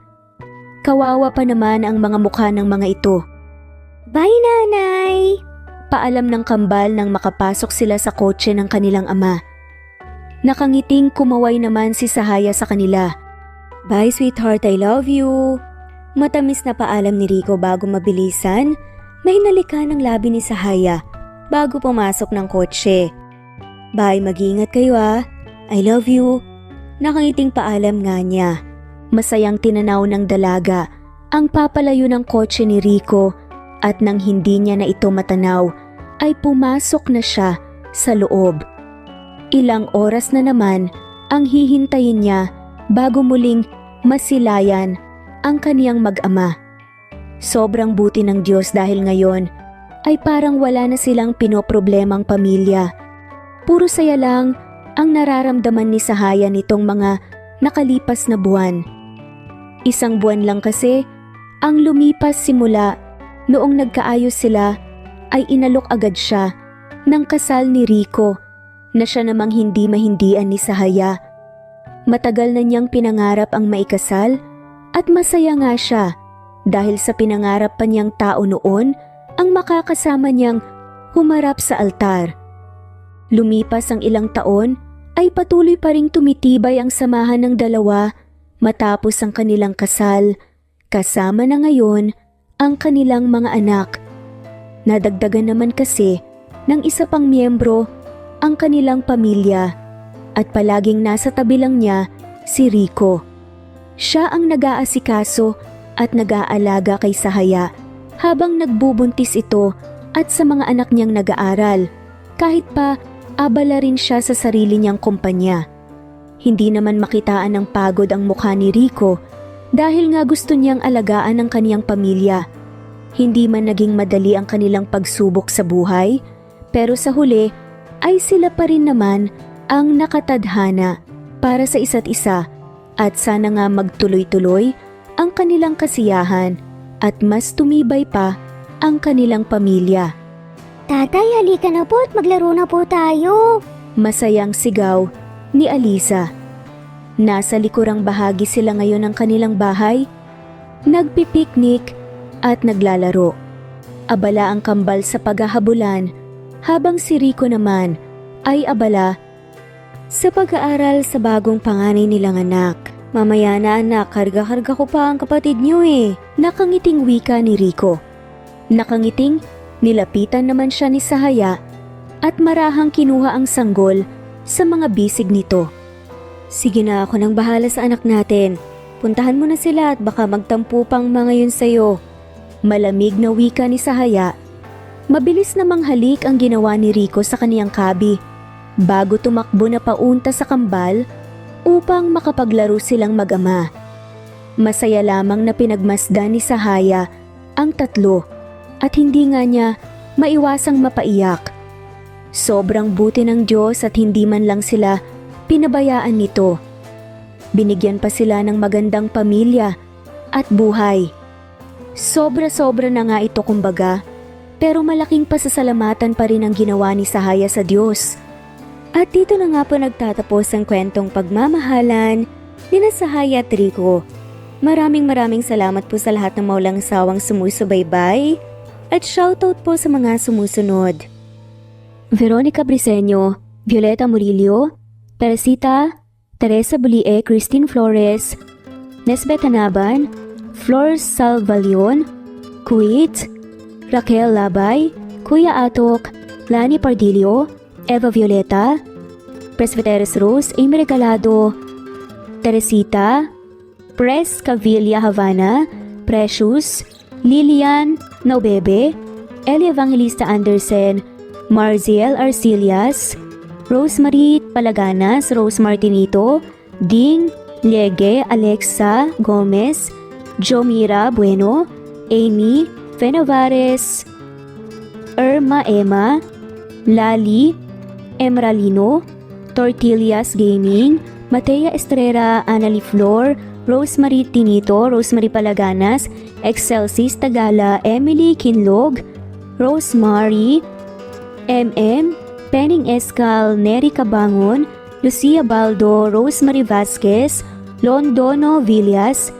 Kawawa pa naman ang mga mukha ng mga ito. Bye, Nanay! Paalam ng kambal nang makapasok sila sa kotse ng kanilang ama. Nakangiting kumaway naman si Sahaya sa kanila. Bye sweetheart, I love you. Matamis na paalam ni Rico bago mabilisan na hinalikan ng labi ni Sahaya bago pumasok ng kotse. Bye, mag-iingat kayo ah. I love you. Nakangiting paalam nga niya. Masayang tinanaw ng dalaga ang papalayo ng kotse ni Rico at nang hindi niya na ito matanaw ay pumasok na siya sa loob. Ilang oras na naman ang hihintayin niya bago muling masilayan ang kaniyang mag-ama. Sobrang buti ng Diyos dahil ngayon ay parang wala na silang pinoproblemang pamilya. Puro saya lang ang nararamdaman ni Sahaya nitong mga nakalipas na buwan. 1 buwan lang kasi ang lumipas simula noong nagkaayos sila ay inalok agad siya ng kasal ni Rico na siya namang hindi mahindian ni Sahaya. Matagal na niyang pinangarap ang maikasal at masaya nga siya dahil sa pinangarap pa niyang tao noon ang makakasama niyang humarap sa altar. Lumipas ang ilang taon ay patuloy pa ring tumitibay ang samahan ng dalawa matapos ang kanilang kasal, kasama na ngayon ang kanilang mga anak. Nadagdagan naman kasi ng isa pang miyembro ang kanilang pamilya at palaging nasa tabi lang niya si Rico. Siya ang nag-aasikaso at nag-aalaga kay Sahaya habang nagbubuntis ito at sa mga anak niyang nag-aaral, kahit pa abala rin siya sa sarili niyang kumpanya. Hindi naman makitaan ng pagod ang mukha ni Rico dahil nga gusto niyang alagaan ang kaniyang pamilya. Hindi man naging madali ang kanilang pagsubok sa buhay, pero sa huli ay sila pa rin naman ang nakatadhana para sa isa't isa at sana nga magtuloy-tuloy ang kanilang kasiyahan at mas tumibay pa ang kanilang pamilya. Tatay, halika na po at maglaro na po tayo. Masayang sigaw ni Aliza. Nasa likurang bahagi sila ngayon ng kanilang bahay, nagpipiknik at naglalaro. Abala ang kambal sa paghahabulan habang si Rico naman ay abala sa pag-aaral sa bagong panganay nilang anak. Mamaya na anak, karga-karga ko pa ang kapatid niyo eh. Nakangiting wika ni Rico. Nakangiting nilapitan naman siya ni Sahaya at marahang kinuha ang sanggol sa mga bisig nito. Sige na, ako nang bahala sa anak natin. Puntahan mo na sila at baka magtampo pang mga yun sa'yo. Malamig na wika ni Sahaya. Mabilis na manghalik ang ginawa ni Rico sa kaniyang kabi bago tumakbo na paunta sa kambal upang makapaglaro silang mag-ama. Masaya lamang na pinagmasdan ni Sahaya ang tatlo at hindi nga niya maiwasang mapaiyak. Sobrang buti ng Diyos at hindi man lang sila pinabayaan nito. Binigyan pa sila ng magandang pamilya at buhay. Sobra-sobra na nga ito kumbaga, pero malaking pasasalamatan pa rin ang ginawa ni Sahaya sa Diyos. At dito na nga po nagtatapos ang kwentong pagmamahalan ni Sahaya at Rico. Maraming salamat po sa lahat ng maulang sawang sumusubaybay at shoutout po sa mga sumusunod. Veronica Briseño, Violeta Murillo, Teresita, Teresa Bulie, Christine Flores, Nesbeth Hanaban, Flor Salvalion, Kuwait, Raquel Labay, Kuya Atok, Lani Pardillo, Eva Violeta, Presbyteros Rose, Amy Regalado, Teresita, Pres Cavilla Havana, Precious, Lilian Naubebe, Eli Evangelista Anderson, Marziel Arcilias, Rosemary Palaganas, Rose Martinito, Ding Liege, Alexa Gomez, Jomira Bueno, Amy Fenovares, Irma Emma, Lali Emeralino, Tortillas Gaming, Matea Estrera, Annalie Flor, Rosemary Tinito, Rosemary Palaganas, Excelsis Tagala, Emily Kinlog, Rosemary, MM, Penning Escal, Neri Cabangon, Lucia Baldo, Rosemary Vasquez, Londono Villas,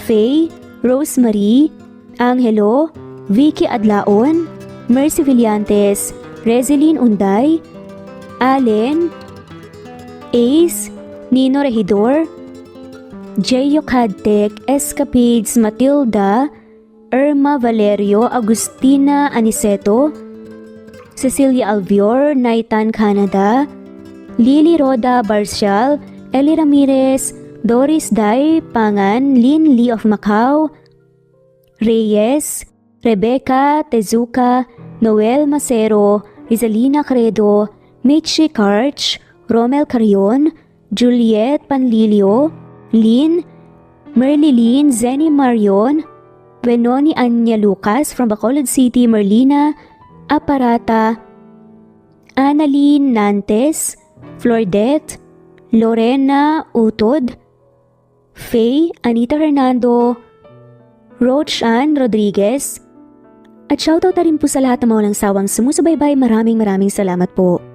Faye, Rosemary, Angelo, Vicky Adlaon, Mercy Villantes, Rezeline Unday, Allen, Ace, Nino Regidor, Jeyo Cadtec, Escapades Matilda, Irma Valerio, Agustina Aniceto, Cecilia Alvior, Naitan Canada, Lily Roda Barcial, Eli Ramirez, Doris Day Pangan, Lynn Lee of Macau, Reyes, Rebecca Tezuka, Noel Macero, Rizalina Credo, Mitchie Karch, Romel Carion, Juliet Panlilio, Lynn, Merlilyn Zenny Marion, Benoni Anya Lucas from Bacolod City, Merlina Aparata, Annalyn Nantes, Flordette, Lorena Utod, Faye, Anita Hernando, Roach Ann Rodriguez, at shoutout na rin po sa lahat ng mga walang sawang sumusubaybay. Maraming salamat po.